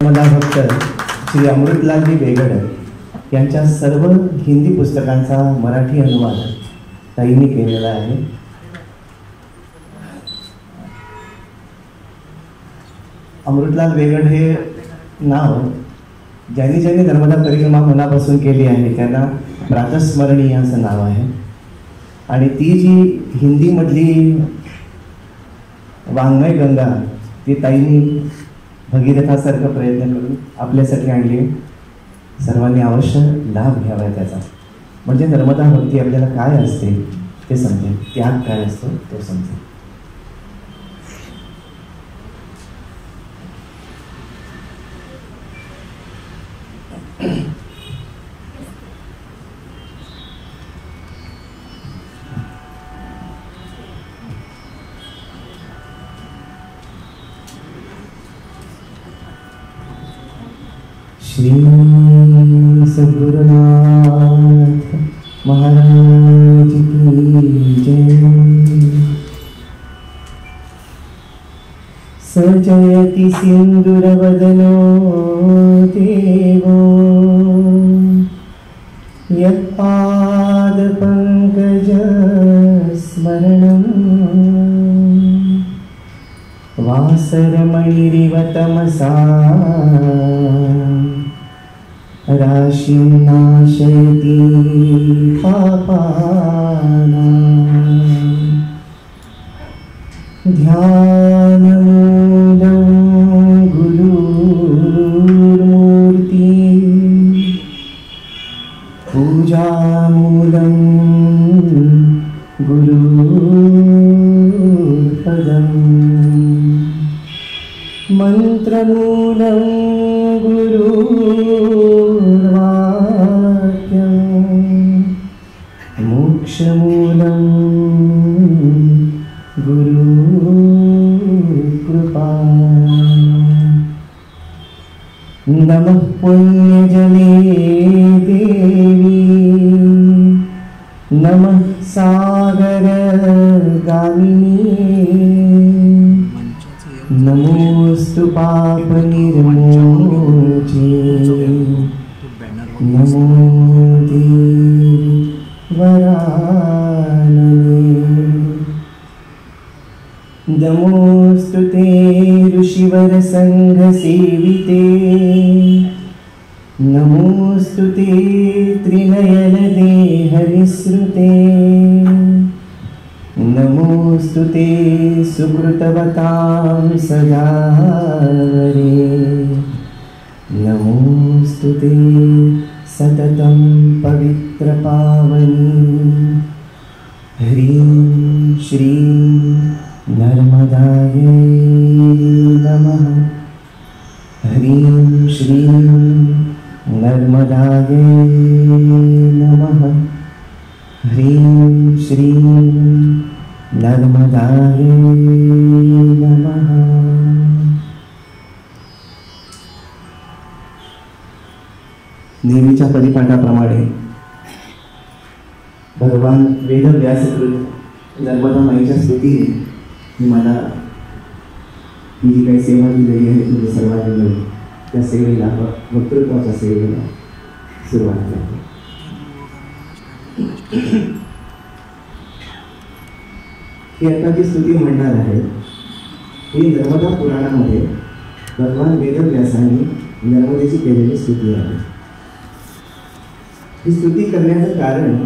मला भक्त श्री अमृतलालजी वेगड यांच्या सर्व हिंदी पुस्तकांचा मराठी अनुवाद ताईंनी केलेला आहे. अमृतलाल वेगड हे नाव ज्यांनी ज्यांनी नर्मदा परिक्रमा मनापासून केली आहे त्यांना प्रातस्मरणीय असं नाव आहे. आणि ती जी हिंदीमधली वाङ्मय गंगा ती ताईंनी भगीरथासारखा प्रयत्न करून आपल्यासाठी आणली. सर्वांनी अवश्य लाभ घ्यावा त्याचा, म्हणजे नर्मदा भक्ती आपल्याला काय असते ते समजेल, त्याग काय असतो तो समजेल. श्री सद्गुरुनाथ महाराज की जय. सजयति सिंदूरवदनो देवो यत्पादपङ्कज स्मरणम् वासरमणिरिव तमसा राशिं नाशयति पापानां. ध्यानमूलं गुरुर्मूर्ति पूजामूलं गुरुपदं मन्त्रमूलं गुरुर्वाक्यं मोक्षमूलं गुरुकृपा. नमः पुण्यजले देवी नमः सागरगामिनी नमोस्तु पापनिर्मोचे नमो देवी वरानने. नमोस्तु ते ऋषिवरसङ्घसेविते नमोस्तु ते त्रिनयनदे हरिश्रुते नमोस्तु ते सुकृतवतां सदा वरे नमोस्तु ते सततं पवित्रपावनी. ह्रीं श्रीं नर्मदायै नमः. ह्रीं श्रीं नर्मदायै नमः. ह्रीं श्रीं नर्मदायै नमः. नेहमीच्या परिपाठाप्रमाणे भगवान वेदव्यासकृत नर्मदा माईच्या स्तुतीने मी मला ही जी काही सेवा दिलेली आहे तुम्ही सर्वांनी मिळून त्या सेवेला वक्तृत्वाच्या सेवेला सुरुवात करते. ही आता जी स्तुती म्हणणार आहे ही नर्मदा पुराणामध्ये भगवान वेदव्यासांनी नर्मदेची केलेली स्तुती आहे. ही स्तुती करण्याचं कारण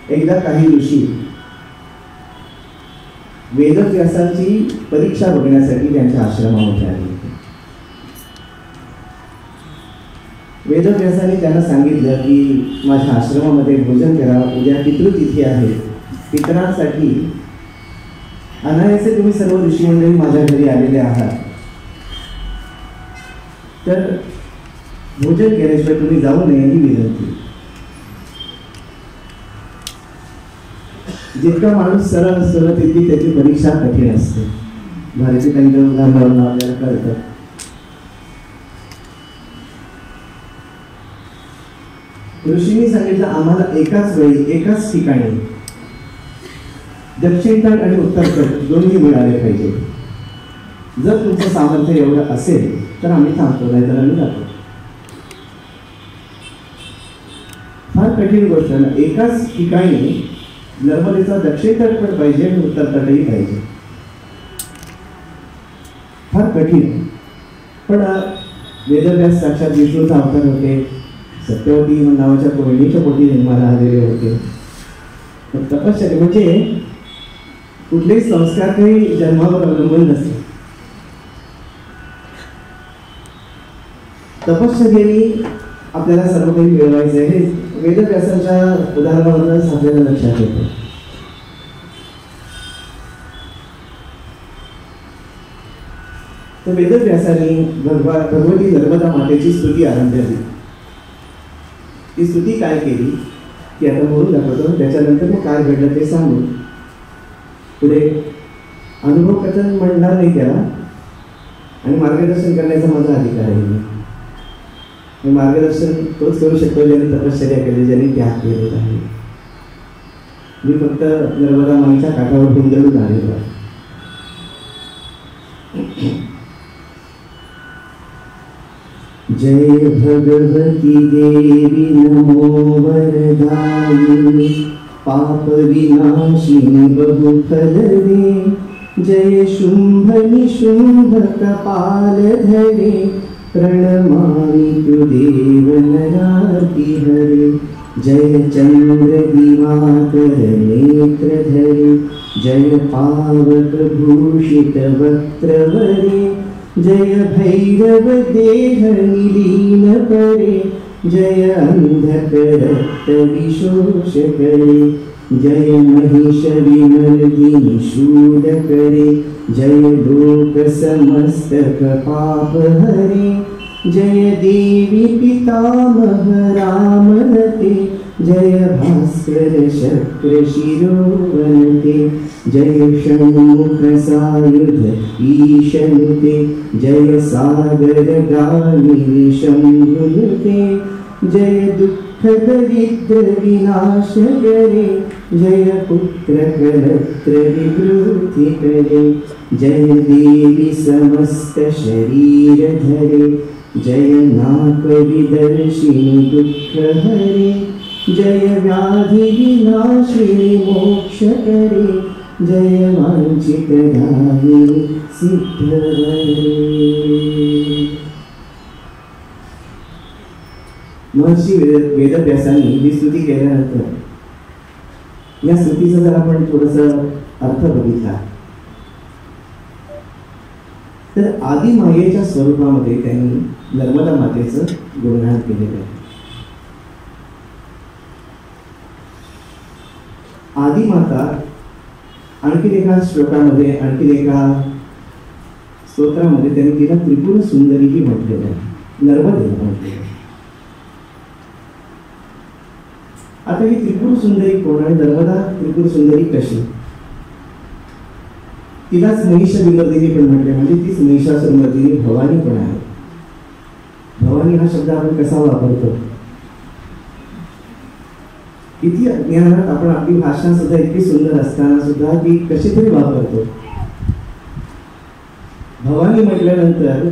एकदा काही ऋषी वेदव्यासांची परीक्षा बघण्यासाठी त्यांच्या आश्रमामध्ये आले होते. वेदव्यासांनी त्यांना सांगितलं की माझ्या आश्रमामध्ये भोजन करा, उद्या पितृतिथी आहे. पितरांसाठी अनायासे तुम्ही सर्व ऋषी मंडळी माझ्या घरी आलेले आहात, तर भोजन केल्याशिवाय तुम्ही जाऊ नये ही विनंती. जितका माणूस सरळ असतो तितकी त्याची परीक्षा कठीण असते. भारतीय त्यांच्या उदाहरणावरून आपल्याला कळतं. ऋषींनी सांगितलं आम्हाला एकाच वेळी एकाच ठिकाणी दक्षिण तट आणि उत्तर तट दोन्ही मिळाले पाहिजे. जर तुमचं सामर्थ्य एवढं असेल तर आम्ही थांबतो, नाही तर आम्ही जातो. फार कठीण गोष्ट आहे ना. एकाच ठिकाणी नर्मदेचा दक्षिण तट पण पाहिजे आणि उत्तर तटही पाहिजे. फार कठीण. पण वेदव्यास साक्षात विष्णूचा अवतार होते. सत्यवती नावाच्या कोयणीच्या पोटी जन्माला आलेले होते. तपश्चर्या म्हणजे कुठलेही संस्कार काही जन्मावर अवलंबून नसते. तपश्चर्येने आपल्याला सर्व काही मिळवायचं आहे हे वेदव्यासांच्या उदाहरणावरूनच आपल्याला लक्षात येतं. तर वेदव्यासांनी भगवती नर्मदा मातेची स्तुती आरंभ केली. ती स्तुती काय केली ती आता बोलून दाखवतो. त्याच्यानंतर मग काय घडलं ते सांगू. पुढे अनुभव कथन म्हणणार नाही त्याला, आणि मार्गदर्शन करण्याचा माझा अधिकार आहे. मार्गदर्शन तोच करू शकतो ज्यांनी तपश्चर्या केली, ज्यांनी त्याग केलेला आहे. मी फक्त नर्मदा माईच्या काठावर हुंदडून आलेलो आहे. जय भगवती देवी नमो वरदायिनी पाप विनाशिनी बहुफल दे. जय शुंभ निशुंभ कपाल धरे प्रणमामि तुदेव नरार्ति हरे. जय चंद्र दिवाकर नेत्र धरे जय पावक भूषित वक्त्रवरे. जय भैरव देह निलीन परे जय अंधक रक्त विशोष करे. जय महिष विमर्दिनी शूल करे जय लोक समस्तक पाप हरे. जय देवी पितामह रामनते जय भास्कर शक्र शिरोवनते. जय षण्मुख सायुध ईशनुते जय सागर गामिनी शंभुनुते. जय दुःख दरिद्र विनाश करे जय पुत्र कलत्र विवृद्धि करे. जय देवी समस्त शरीर धरे जय नाक विदर्शिनी दुःख हरे. जय व्याधि विनाशिनी मोक्ष करे जय वांछित दायिनी सिद्ध वरे. महर्षी वेदव्यासांनी ही स्तुती केल्यानंतर या स्तुतीचा जर आपण थोडासा अर्थ बघितला तर आदि मायेच्या स्वरूपामध्ये त्यांनी नर्मदा मातेचं गुणगान केलेलं आहे. आदि माता आणखीन एका श्लोकामध्ये, आणखीन एका स्तोत्रामध्ये त्यांनी तिला त्रिपुर सुंदरीही म्हटलेलं आहे, नर्मदेला म्हटलेलं आहे. आता ही त्रिपुर सुंदरी कोण आणि नर्मदा त्रिपुर सुंदरी कशी? तिलाच महिष विमर्दिनी पण म्हटले, म्हणजे तीच महिषासुरमर्दिनी भवानी पण आहे. भवानी हा शब्द आपण कसा वापरतो? किती अज्ञानात आपण आपली भाषा सुद्धा इतकी सुंदर असताना सुद्धा ती कशी तरी वापरतो. भवानी म्हटल्यानंतर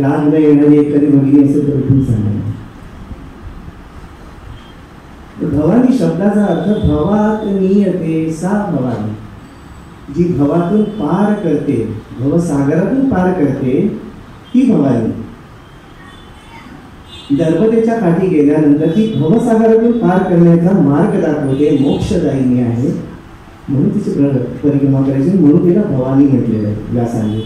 राग न येणारी एखादी भगिनी असेल तर उठून सांगा. भवानी शब्दाचा अर्थ भवात नियते सा भवानी, जी भवातून पार करते, भवसागरातून पार करते ती भवानी. नर्मदेच्या काठी गेल्यानंतर ती भवसागरातून पार करण्याचा मार्ग दाखवते, मोक्षदायिनी आहे, म्हणून तिची परिक्रमा करायची, म्हणून तिला भवानी म्हटलेलं आहे व्यासांनी.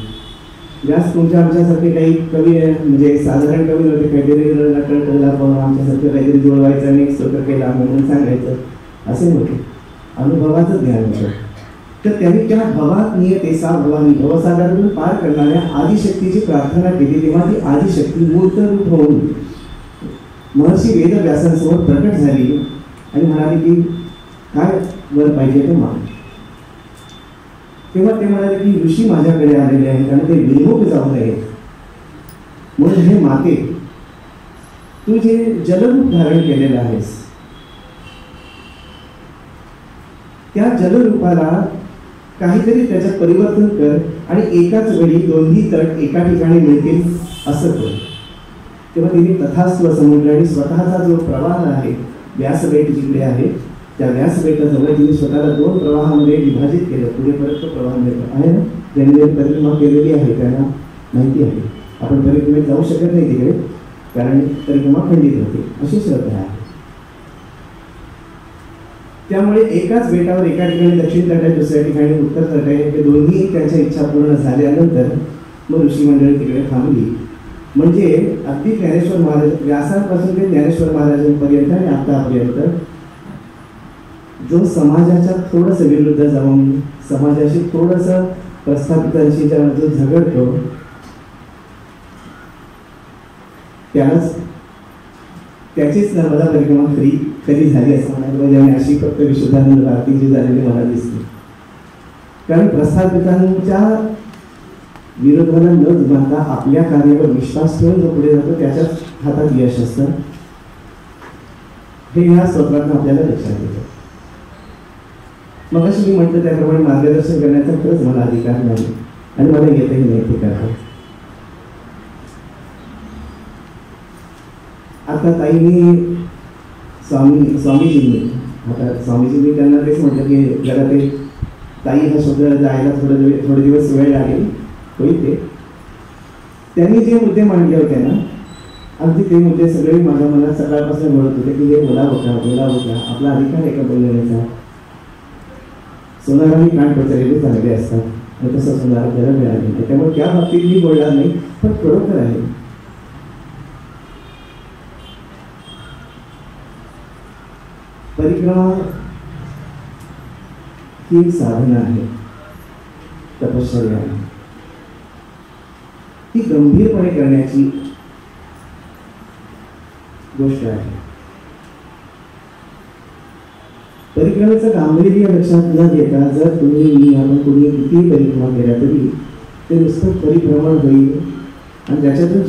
व्यास तुमच्या आमच्यासारखे काही कवी म्हणजे साधारण कवी नव्हते, काहीतरी नटला आमच्यासारखं काहीतरी जुळवायचं आणि एक स्तोत्र केला म्हणून सांगायचं असे नव्हते, अनुभवाचं ज्ञान होतं. तर त्यांनी त्या भवात नियते सा भवानी, भवसागरातून पार करणाऱ्या आदिशक्तीची प्रार्थना केली. तेव्हा ती आदिशक्ती मूर्तरूप होऊन महर्षी वेदव्यासांसमोर प्रकट झाली आणि म्हणाली की काय वर पाहिजे ते माग. तेव्हा ते म्हणाले की ऋषी माझ्याकडे आलेले आहेत आणि ते विमुख जाऊ नये, म्हणून हे माते तू जे जलरूप धारण केलेलं आहेस त्या जलरूपाला काहीतरी त्याच्यात परिवर्तन कर आणि एकाच वेळी दोन्ही तट एका ठिकाणी मिळतील असं करू. तेव्हा तिने तथास्तु असं म्हटलं आणि स्वतःचा जो प्रवाह आहे, व्यासबेट जिकडे आहे, त्या व्यासबेटाजवळ तिने स्वतःला 2 प्रवाहामध्ये विभाजित केलं. पुढे परत तो प्रवाह मिळतो आहे ना, ज्यांनी परिक्रमा केलेली आहे त्यांना माहिती आहे. आपण परिक्रमेत जाऊ शकत नाही तिकडे, कारण परिक्रमा खंडित होते, अशी श्रद्धा आहे. त्यामुळे एकाच बेटावर एका ठिकाणी दक्षिण तट आहे, दुसऱ्या ठिकाणी उत्तर तट आहे. हे दोन्ही त्यांच्या इच्छा पूर्ण झाल्यानंतर मग ऋषी मंडळी तिकडे थांबली. म्हणजे अगदी ज्ञानेश्वर महाराज, व्यासांपासून ते ज्ञानेश्वर महाराजांपर्यंत आणि आतापर्यंत जो समाजाच्या थोडंसं विरुद्ध जाऊन समाजाशी थोडंसं प्रस्थापितांशी जो झगडतो त्याचीच नर्मदा परिक्रमा कधी झाली असं म्हणायला पाहिजे. आणि अशी फक्त विशुद्धानंद भारतीची झालेली मला दिसते. कारण प्रस्थापितांच्या विरोधाला न जुमानता आपल्या कार्यावर विश्वास ठेवून जो पुढे जातो त्याच्याच हातात यश असतं, हे ह्या स्तोत्रातून आपल्याला लक्षात येतं. मग अशी मी म्हटलं त्याप्रमाणे मार्गदर्शन करण्याचा खरंच मला अधिकार नाही आणि मला येतही नाही ते करतो. आता ताईंनी स्वामीजींनी त्यांना तेच म्हटलं की जरा ते ताई हा शब्द जायला थोडे दिवस वेळ लागेल, होईल ते. त्यांनी जे मुद्दे मांडले होते ना, अगदी ते मुद्दे सगळे माझ्या मनात सकाळपासून बोलत होते की हे बोला होता आपला अधिकार आहे का बोलण्याचा. सोनारांनी कान टोचलेले चांगले असतात आणि तसं सोनार आपल्याला मिळाले नाही, त्यामुळे त्या बाबतीत मी बोलणार नाही. पण खरोखर आहे, परिक्रमा ही साधना आहे, तपश्चर्या आहे. ती गंभीरपणे करण्याची गोष्ट आहे. परिक्रमेचं गांभीर्य लक्षात न घेता जर तुम्ही आपण कोणी कितीही परिक्रमा केल्या तरी ते नुसतं परिभ्रमण होईल आणि त्याच्यातून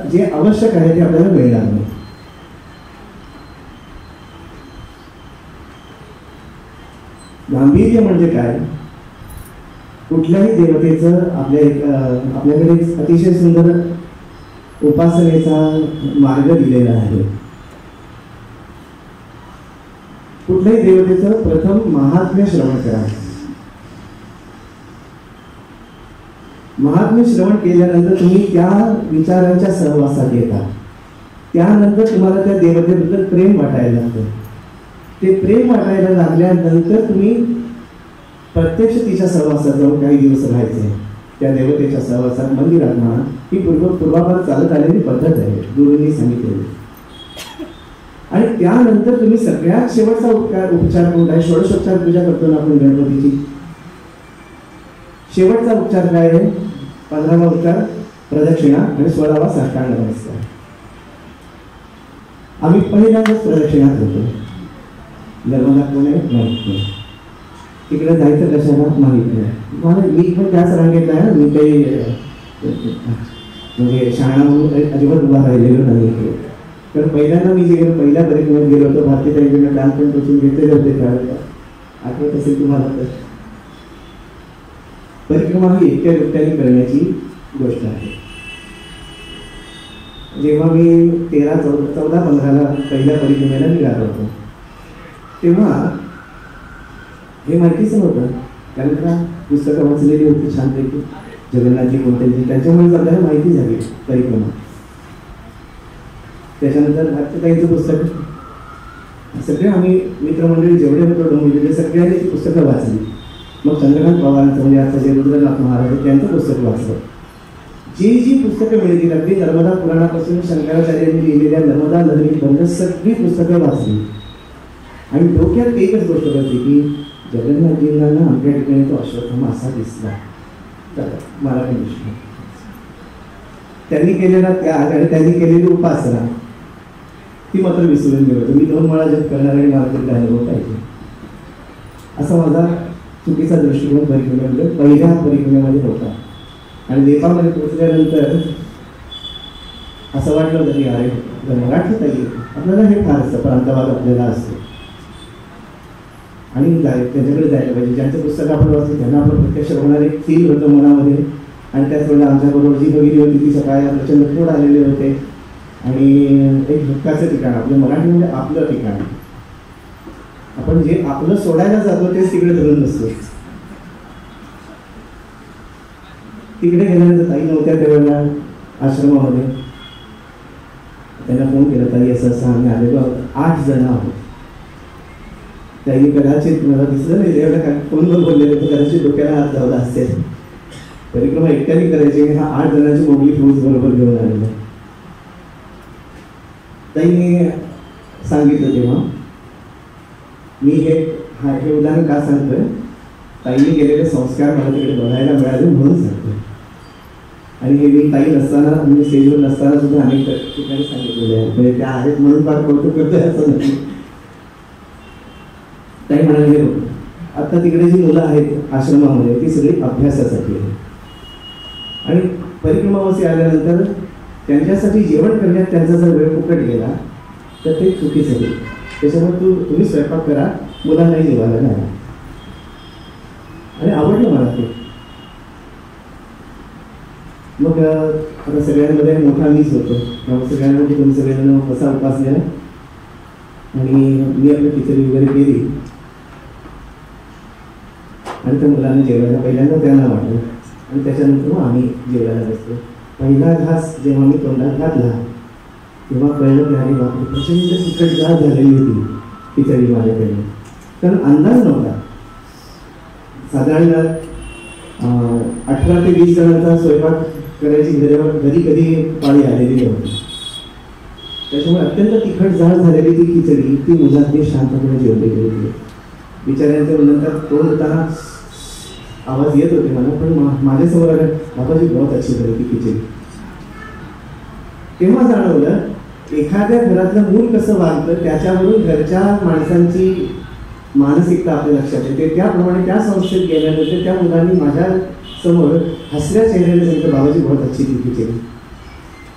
जे आवश्यक आहे ते आपल्याला मिळणार नाही. गांभीर्य म्हणजे काय? कुठल्याही देवतेचं आपल्याकडे अतिशय सुंदर उपासनेचा मार्ग दिलेला आहे. कुठल्याही देवतेचं प्रथम महात्म्य श्रवण करा. महात्म्य श्रवण केल्यानंतर तुम्ही त्या विचारांच्या सहवासात येता. त्यानंतर तुम्हाला त्या देवतेबद्दल प्रेम वाटायला लागतं. ते प्रेम वाटायला लागल्यानंतर तुम्ही प्रत्यक्ष तिच्या सहवासात जाऊन काही दिवस राहायचे. त्या देवतेच्या सहवासात मंदिरात म्हणा, ही पूर्वापार चालत आलेली पद्धत आहे, गुरूंनी सांगितलेली. आणि त्यानंतर तुम्ही सगळ्यात शेवटचा उपचार कोणता आहे? षोडशोपचार पूजा करतो ना आपण गणपतीची. शेवटचा उपचार काय आहे? 15वा उपचार प्रदक्षिणा आणि 16वा साष्टांग नमस्कार. आम्ही पहिल्यांदाच प्रदक्षिणात होतो. नर्मदा कोण आहे माहित नाही, तिकडे जायचं कशाला माहित नाही. मी पण त्याच रांगेत आहे. मी काही म्हणजे शाळा म्हणून अजिबात उभा राहिलेलो नाही. तर पहिल्यांदा मी जे पहिल्या परिक्रमेत गेलो होतो, भारतीय ताईंकडून डान्स पण बसून घेतलेले होते त्यावेळेला, आठवत असेल तुम्हाला. तर परिक्रमा ही एकट्या एकट्याने करण्याची गोष्ट आहे. जेव्हा मी 14-15ला पहिल्या परिक्रमेला निघालो होतो तेव्हा हे माहितीच नव्हतं. कारण का पुस्तकं वाचलेली होती छानपैकी जगन्नाथजी कोणत्याची, त्याच्यामुळे आपल्याला माहिती झाली परिक्रमा. त्याच्यानंतर भारतीताईंचं पुस्तक सगळे आम्ही मित्रमंडळी जेवढे होतो डोंबिवलीचे सगळ्यांनी ती पुस्तकं वाचली. मग चंद्रकांत पवारांचं म्हणजे आता जे रुद्रनाथ महाराज त्यांचं पुस्तक वाचलं. जी पुस्तकं मिळतील अगदी नर्मदा पुराणापासून शंकराचार्यांनी लिहिलेल्या नर्मदा नदीपर्यंत सगळी पुस्तकं वाचली. आणि डोक्यात एकच गोष्ट होती की जगन्नाथजींना ना आमच्या ठिकाणी तो अश्वत्थामा असा दिसला, तर मला पण दिसला. त्यांनी केलेला त्याग आणि त्यांनी केलेली उपासना ती मात्र विसरून गेलो. मी 2 वेळा जप करणार आणि मला तरी अनुभव पाहिजे असा माझा चुकीचा दृष्टिकोन परिक्रमेमध्ये पहिल्या परिक्रमेमध्ये होता. आणि नेपाळमध्ये पोहोचल्यानंतर असं वाटलं होतं की अरे मराठीत आहे आपल्याला हे फार असतं, प्रांतवाद आपल्याला असतो. आणि त्यांच्याकडे जायला पाहिजे. ज्यांचं पुस्तक आपण वाचलं त्यांना आपण प्रत्यक्ष बघणार एक फील होतं मनामध्ये. आणि त्याच वेळेला आमच्याबरोबर जी भगिनी होती ती सकाळी प्रचंड थोड आलेले होते. आणि एक दुःखाचं ठिकाण, आपलं मराठीमध्ये आपलं ठिकाण, आपण जे आपलं सोडायला जातो तेच तिकडे धरून नसतो. तिकडे गेल्यानंतर ताई नव्हत्या त्यावेळेला आश्रमामध्ये. त्यांना फोन केला, ताई असं असं आम्ही आलेलो आहोत, 8 जण आहोत. त्यांनी कदाचित मला दिसलं नाही एवढं काय फोनवर बोललेलं तर कदाचित डोक्याला हात लावला असेल. परिक्रमा एकट्याने करायची, हा 8 जणांची मोठी फौज बरोबर घेऊन आलेला. ताईने सांगितलं तेव्हा मी हे उदाहरण का सांगतोय, ताईने केलेले संस्कार मला तिकडे बघायला मिळाले म्हणून सांगतोय. आणि हे मी ताई नसताना, मी स्टेजवर नसताना सुद्धा अनेक ठिकाणी सांगितलेले आहे. म्हणजे त्या आहेत म्हणून फार कौतुक करतोय असं नाही. ताई म्हणाले, आता तिकडे जी मुलं आहेत आश्रमामध्ये ती सगळी अभ्यासासाठी आहे. आणि परिक्रमावासी आल्यानंतर त्यांच्यासाठी जेवण करण्यात त्यांचा जर वेळ फुकट गेला तर ते चुकीचं होईल. त्याच्यामुळे तुम्ही स्वयंपाक करा, मुलांनाही जेवायला घाला. आणि आवडलं मला ते. मग आता सगळ्यांमध्ये मोठा मीच होतो, त्यामुळे सगळ्यांमध्ये तुम्ही सगळ्यांना कसा उपास दिला. आणि मी आपली खिचडी वगैरे केली आणि त्या मुलांना जेवायला पहिल्यांदा त्यांना वाटलं. आणि त्याच्यानंतर मग आम्ही जेवायला बसलो. पहिला घास जेव्हा मी तोंडात घातला तेव्हा कळलं की अरे बापरे, प्रचंड तिखट गाळ झालेली होती खिचडी माझ्याकडे. कारण अंदाज नव्हता. साधारण 18 ते 20 जणांचा स्वयंपाक करायची घरी कधी पाळी आलेली नव्हती. त्याच्यामुळे अत्यंत तिखट जाळ झालेली ती खिचडी ती मुलांनी शांतपणे जेवली गेली. बिचाऱ्यांच्या नंतर तोंड होताना आवाज येत होते मला, पण माझ्यासमोर आलं, बाबाजी बहुत अच्छी झाली ती खिचडी. तेव्हा जाणवलं एखाद्या घरातलं मूल कसं वागतं त्याच्यावरून घरच्या माणसांची मानसिकता आपल्या लक्षात येते. त्याप्रमाणे त्या संस्थेत गेल्यानंतर त्या मुलांनी माझ्या समोर हसऱ्या चेहऱ्याने सांगितलं, बाबाजी बहुत अच्छी थी खिचडी.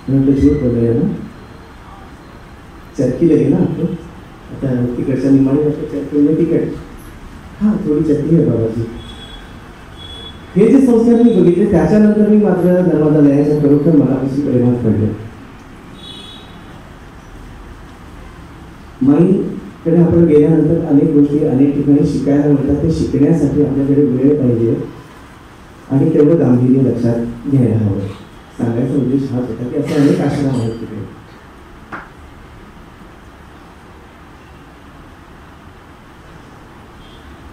म्हटलं झूठ बोल रहे ना, चरकी लगे ना आपको, आता तिकडच्या निमाणी चरकी तिकट, हां थोडी चटणी आहे बाबाजी. हे जे संस्कार मी बघितले त्याच्यानंतर मी मात्र नर्मदालयाच्या खरोखर मनापासून प्रेमात पडले. माईकडे आपण गेल्यानंतर अनेक गोष्टी अनेक ठिकाणी शिकायला मिळतात. ते शिकण्यासाठी आपल्याकडे वेळ पाहिजे आणि तेवढं गांभीर्य लक्षात घ्यायला हवं. सांगायचा उद्देश हाच होता की असे अनेक आश्रम आहेत तिकडे.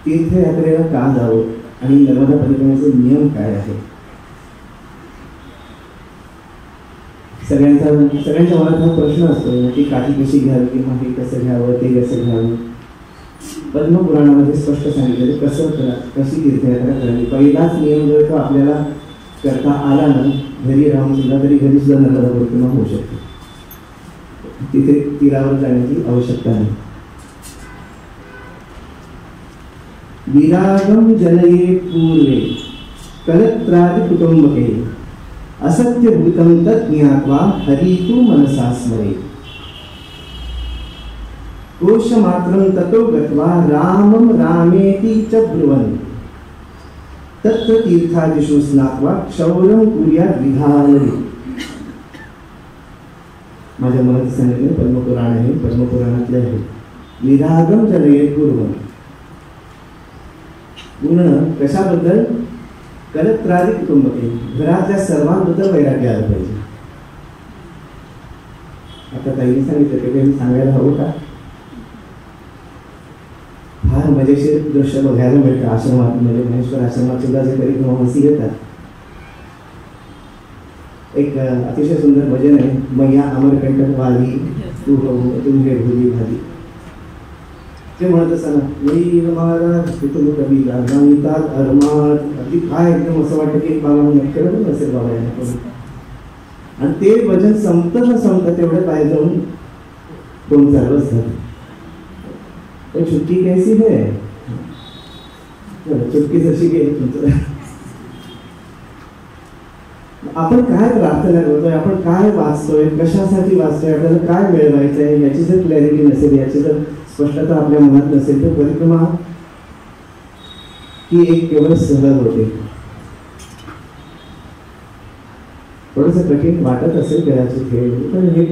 तीर्थयात्रेला का जावं आणि नर्मदा परिक्रमेचे नियम काय आहे. सगळ्यांच्या मनात हा प्रश्न असतो की काठी कशी घ्यावी किंवा हे कसं घ्यावं ते कसं घ्यावं. पद्मपुराणामध्ये स्पष्ट सांगितलं कसं कशी तीर्थयात्रा करावी. पहिलाच नियम जो तो आपल्याला करता आला ना, घरी राहून सुद्धा तरी घरी सुद्धा नर्मदा परिक्रमा होऊ शकते. तिथे तीरावर जाण्याची आवश्यकता नाही. विरागम जनये पूर्वे कलत्रादि कुटुंबके असत्य भूतं तत् ज्ञात्वा हरितु मनसा स्मरे. कोशमात्रं ततो गत्वा रामं रामेति च ब्रुवन् तत्र तीर्थादिषु स्नात्वा क्षौरं कुर्यात् विधानरि. माझ्या मनात सांगितलं पद्मपुराण आहे, पद्मपुराणातले आहे. विरागम जनये पूर्वं पूर्ण कशाबद्दल, कलत्रादि कुटुंबके, घरातल्या सर्वांबद्दल वैराग्य आलं पाहिजे. आता ताईने सांगितलं ते काही सांगायला हवं का. फार मजेशीर दृश्य बघायला मिळतं आश्रमात. म्हणजे महेश्वर आश्रमात सुद्धा जे परिक्रमावासी येतात, एक अतिशय सुंदर भजन आहे, मैया अमरकंटक वाली तू हो तुझे भुली भाली. ते म्हणत असताना वीर महाराज तुम्ही कबीला गणितात अरमात अगदी काय एकदम असं वाटतं की बाबा नक्की नसेल बाबा यांना. आणि ते भजन संपतं न संपतं तेवढे पाय जाऊन कोण सर्वच झालं. तो चुटकी कैसी है, चुटकी जशी गेली तुमचं. आपण काय प्रार्थना करतोय, आपण काय वाचतोय, कशासाठी वाचतोय, आपल्याला काय मिळवायचं आहे याची जर क्लॅरिटी नसेल, याची जर स्पष्टता आपल्या मनात नसेल तर परिक्रमा ती एक केवळ सहल होते. थोडंसं कठीण वाटत असेल कदाचित हे, पण हे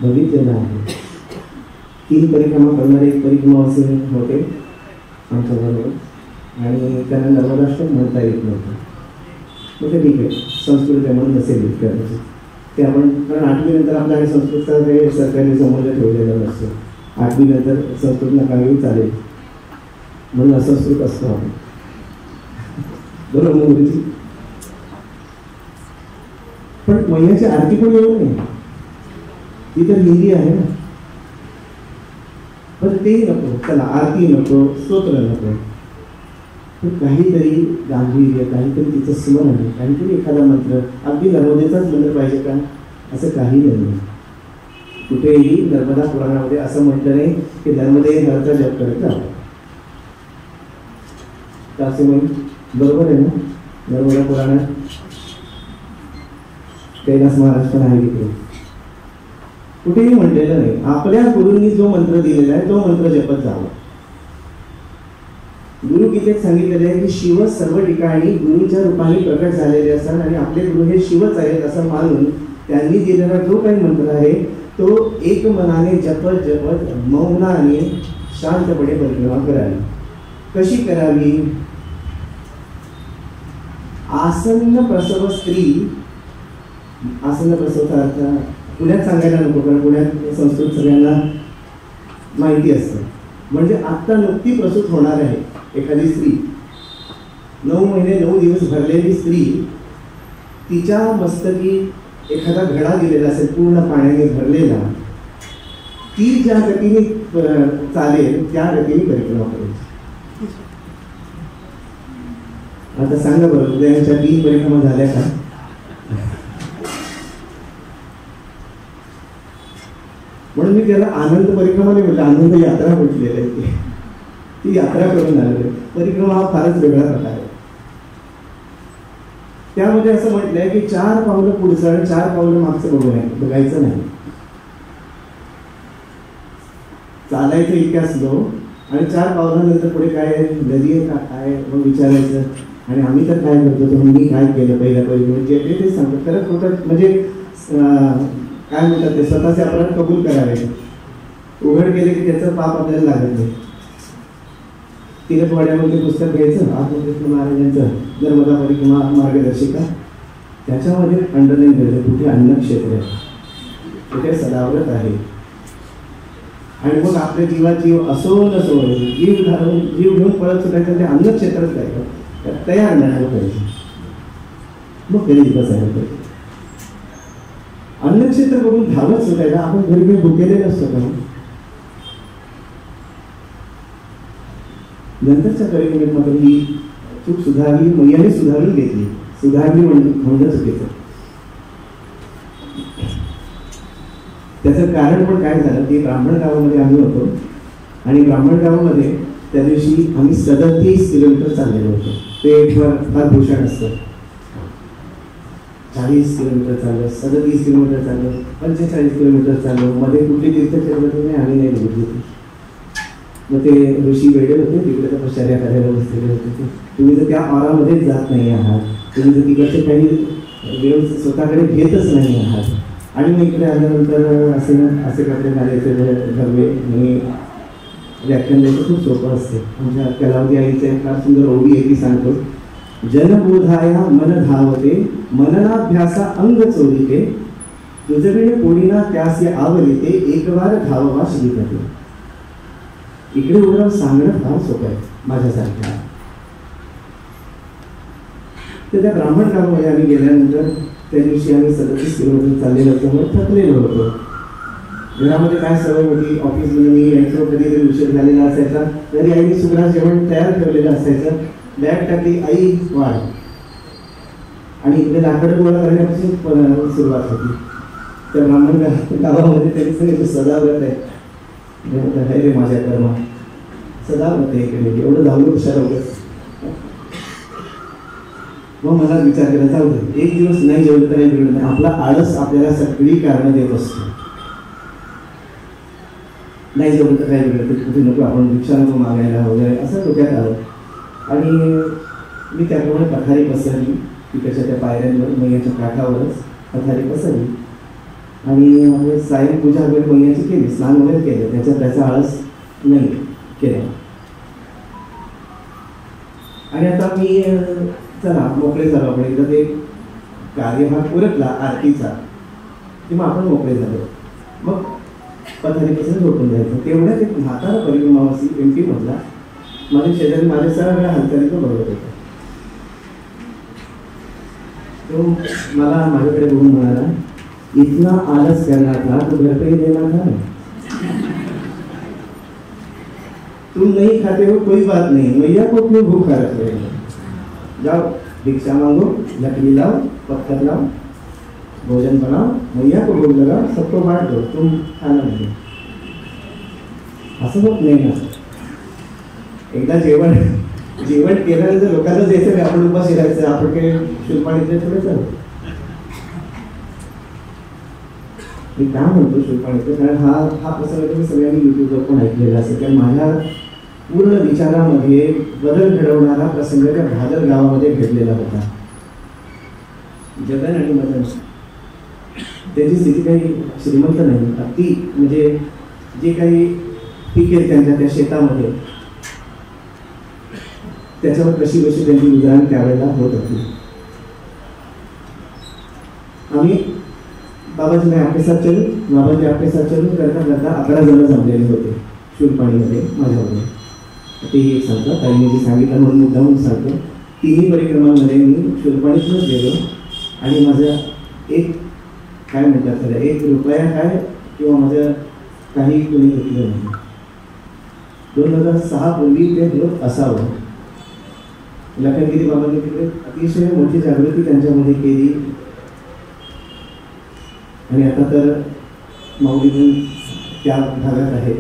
बघितलेलं आहे. 3 परिक्रमा करणारे एक परिक्रमा असे होते आमच्याबरोबर, आणि त्यांना नर्मदाष्टक म्हणता येत नव्हतं. मग ते ठीक आहे, संस्कृत त्यामुळे नसेल कदाचित ते आपण, कारण 8वी नंतर आपल्या संस्कृतचा काही सरकारने संबंध ठेवलेला नसतो. 8वी नंतर संस्कृत नकाही चालेल म्हणून असंस्कृत असतो आपण, बरोबर गुरुजी. पण महिन्याची आरती पण येऊ नये, ती तर हिंदी आहे ना. पण ते नको, चला आरती नको, स्तोत्र नको, पण काहीतरी गांभीर्य, काहीतरी तिचं स्मरण आहे, काहीतरी एखादा मंत्र. अगदी नर्मदेचाच मंत्र पाहिजे का असं काही नाही. कुठेही नर्मदा पुराणामध्ये असं म्हटलं नाही की नर्मदे हरचा जप करत जावं. असे म्हणून बरोबर आहे ना, नर्मदा पुराणात कैलास महाराज पण आहे तिथे, कुठेही म्हटलेलं नाही. आपल्या गुरूंनी जो मंत्र दिलेला आहे तो मंत्र जपत जावा. गुरु गीतेत सांगितलेले आहे की शिव सर्व ठिकाणी गुरुच्या रूपाने प्रकट झालेले असतात आणि आपले गुरु हे शिवच आहेत असं मानून त्यांनी दिलेला जो काही मंत्र आहे तो एक मनाने जपत जपत मौनाने शांतपणे परिक्रमा करावी. कशी करावी? आसन्न प्रसव स्त्री, आसन्न प्रसवचा अर्थ पुण्यात सांगायला नको, कारण पुण्यात संस्कृत सगळ्यांना माहिती असतं. म्हणजे आत्ता नुकती प्रसूत होणार आहे एखादी स्त्री, 9 महिने 9 दिवस भरलेली स्त्री, तिच्या मस्तकी एखादा घडा दिलेला असेल पूर्ण पाण्याने भरलेला, ती ज्या गतीने चालेल त्या गतीने परिक्रमा करायची. आता सांगा बरं, उदयांच्या 3 परिक्रमा झाल्या का? म्हणून मी त्याला आनंद परिक्रमा नाही म्हटलं, आनंद यात्रा म्हटलेली आहे. ती यात्रा करून आलेली. परिक्रमा हा फारच वेगळा प्रकार आहे. त्यामध्ये असं म्हटलंय की 4 पावलं पुढचं आणि 4 पावलं मागचं बघायचं नाही. चालायचं इतक्या स्लो आणि 4 पावलानंतर पुढे काय नदी आहे का काय मग विचारायचं. आणि आम्ही तर काय करतो, तर मी काय केलं पहिल्या जे ते सांगतो. खरंच होतं म्हणजे काय म्हणतात ते, स्वतःचे अपराध कबूल करावे. उघड केले की त्याचं पाप आपल्याला लागत नाही. तिरकवाड्यामध्ये पुस्तक घ्यायचं, आत्मकृष्ण महाराजांचं नर्मदा परिक्रमा मार्गदर्शिका, त्याच्यामध्ये अंडरलाईन करायचं कुठे अन्नक्षेत्र आहे, कुठे सदाव्रत आहे. आणि मग आपल्या जीवात जीव असो नसो जीव घेऊन पळत सुटायचं, ते अन्नक्षेत्रच काय तयार नाही पाहिजे. मग कधी बसायला पाहिजे. अन्नक्षेत्र बघून धावत सुटायला आपण घरी काही भुकेले नसतो का? नंतरच्या परिक्रमा मात्र ही चूक सुधारली, मैयाने सुधारून घेतली. सुधारली म्हणजे चुकीचं. त्याचं कारण पण काय झालं की ब्राह्मण गावामध्ये आम्ही होतो आणि ब्राह्मण गावामध्ये त्या दिवशी आम्ही 37 किलोमीटर चाललेलो होतो. ते फार भूषण असतं. 40 किलोमीटर चाललं, 37 किलोमीटर चाललं, 45 किलोमीटर चाललो. मध्ये कुठली तीर्थक्षेत्र नाही आम्ही नाही बघितली. मग ते ऋषी वेडे होते, तिकडे तपश्चर्या करायला बसलेले होते. तुम्ही जर त्या औरामध्येच जात नाही आहात, तुम्ही जर तिकडचे काही वेळ स्वतःकडे घेतच नाही आहात. आणि मग इकडे आल्यानंतर असे कपडे घालायचे घरवे आणि व्याख्यान द्यायचं खूप सोपं असते. आमच्या कलावती आईचे फार सुंदर ओवी आहे, ती सांगतो. जनबोधाया मन धावते, मननाभ्यासा अंग चोरिते, तुझविणे पोळीना त्यासी आवलिते, एकवार धाववा श्रीपती. इकडे उघडून सांगणं फार सोपं आहे माझ्यासारख्या. तर त्या ब्राह्मण गावामध्ये आम्ही गेल्यानंतर त्या दिवशी आम्ही 37 किलोमीटर चाललेलो होतो, थकलेलो होतो. घरामध्ये काय सवय होती, ऑफिसमध्ये मी यायचो, कधीतरी उशीर झालेला असायचा, तरी आईने सुग्रास जेवण तयार ठेवलेलं असायचं. बॅग टाकली, आई वाढ. आणि इकडे लाकडं गोळा करण्यापासून सुरुवात होती. त्या ब्राह्मण गावामध्ये त्यांनी सांगितलं सदाव्रत आहे. हे रे माझ्या कर्मा सदाव्रत आहे इकडे, एवढं धावलं हुशार वगैरे. मग मला विचार केला, जाऊ दे, एक दिवस नाही जेवलं तर बिघडत नाही. आपला आळस आपल्याला सगळी कारणं देत असतो. नाही जेवलं तर काय बिघडत, कुठे नको आपण भिक्षा नको मागायला वगैरे असं डोक्यात आलं. आणि मी त्याप्रमाणे पथारी पसरली, तिकडच्या त्या पायऱ्यांवर मैयाच्या काठावरच पथारी पसरली आणि सायं पूजा वगैरे मैयाची केली, स्नान वगैरे केलं, त्याचा आळस नाही केला. आणि आता मी चला मोकळे झालो, आपण एकदा ते कार्यभाग उरकला आरतीचा की मग आपण मोकळे झालो. मग पथारीपासून झोपून जायचं. तेवढ्यात एक म्हातारा परिक्रमावासी एमपी मधला माझ्या शेजारी माझ्या सगळ्या हालचाली तो बघत होता. तो मला माझ्याकडे बघून म्हणाला, इतना आलस करना था तो घर पे ही देना था, तुम नहीं खाते हो कोई बात नहीं, मैया को क्यों भूखा रख रहे हो, जाओ भिक्षा मांगो, लकड़ी लाओ, पत्थर लाओ, भोजन बनाओ, मैया को भोग लगाओ, सबको बांट दो, तुम खाना नहीं. असं होत नाही ना. एकदा जेवण केल्यानंतर लोकांना द्यायचं नाही, आपण उपाशी राहायचं, आपण काही शूलपाणीतले थोडे चालू. मी काय म्हणतो शूलपाणीतले, कारण हा प्रसंग तुम्ही सगळ्यांनी युट्यूबवर पण ऐकलेला असेल. कारण माझ्या पूर्ण विचारामध्ये बदल घडवणारा प्रसंग त्या भादर गावामध्ये घडलेला होता. जगन आणि मदन त्यांची स्थिती काही श्रीमंत नाही, अगदी म्हणजे जे काही पिके त्यांच्या त्या शेतामध्ये त्याच्यावर कशी त्यांची गुजराण त्यावेळेला होत होती. आम्ही बाबाजी आपके साथ चलू करता करता 11 जण जमलेले होते शूलपाणीमध्ये माझ्यामध्ये. तेही एक सांगतो, ताईने जे सांगितलं म्हणून मुद्दाम सांगतो. तिन्ही परिक्रमांमध्ये मी शूलपाणीतूनच गेलो आणि माझं एक काय म्हणतात खरं 1 रुपया काय किंवा माझं काही कोणी घेतलं नाही. 2006 पूर्वी ते होत असावं. लखनगिरी बाबांनी तिकडे अतिशय मोठी जागृती त्यांच्यामध्ये केली आणि आता तर माऊली पण त्या भागात आहेत.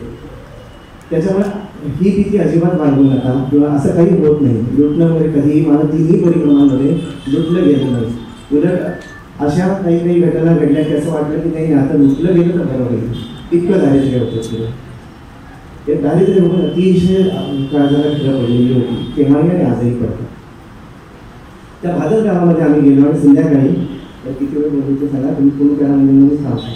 त्याच्यामुळे ही भीती अजिबात बाळगू नका किंवा असं काही होत नाही. लुटणं वगैरे कधीही मला तिन्ही परिक्रमांमध्ये लुटलं गेलं नाही. उलट अशा काही घटना घडल्या की असं वाटलं की नाही आता लुटलं गेलं तर बरं होईल, इतकं दारिद्र्य होतं तिला. ते दारिद्र्य बघून अतिशय काळजाला खरं पडलेली होती तेव्हाही आणि आजही पडतं. त्या भादर गावामध्ये आम्ही गेलो आणि संध्याकाळी किती वेळ बोलतो सांगा तुम्ही, फोन करा म्हणजे सांगता.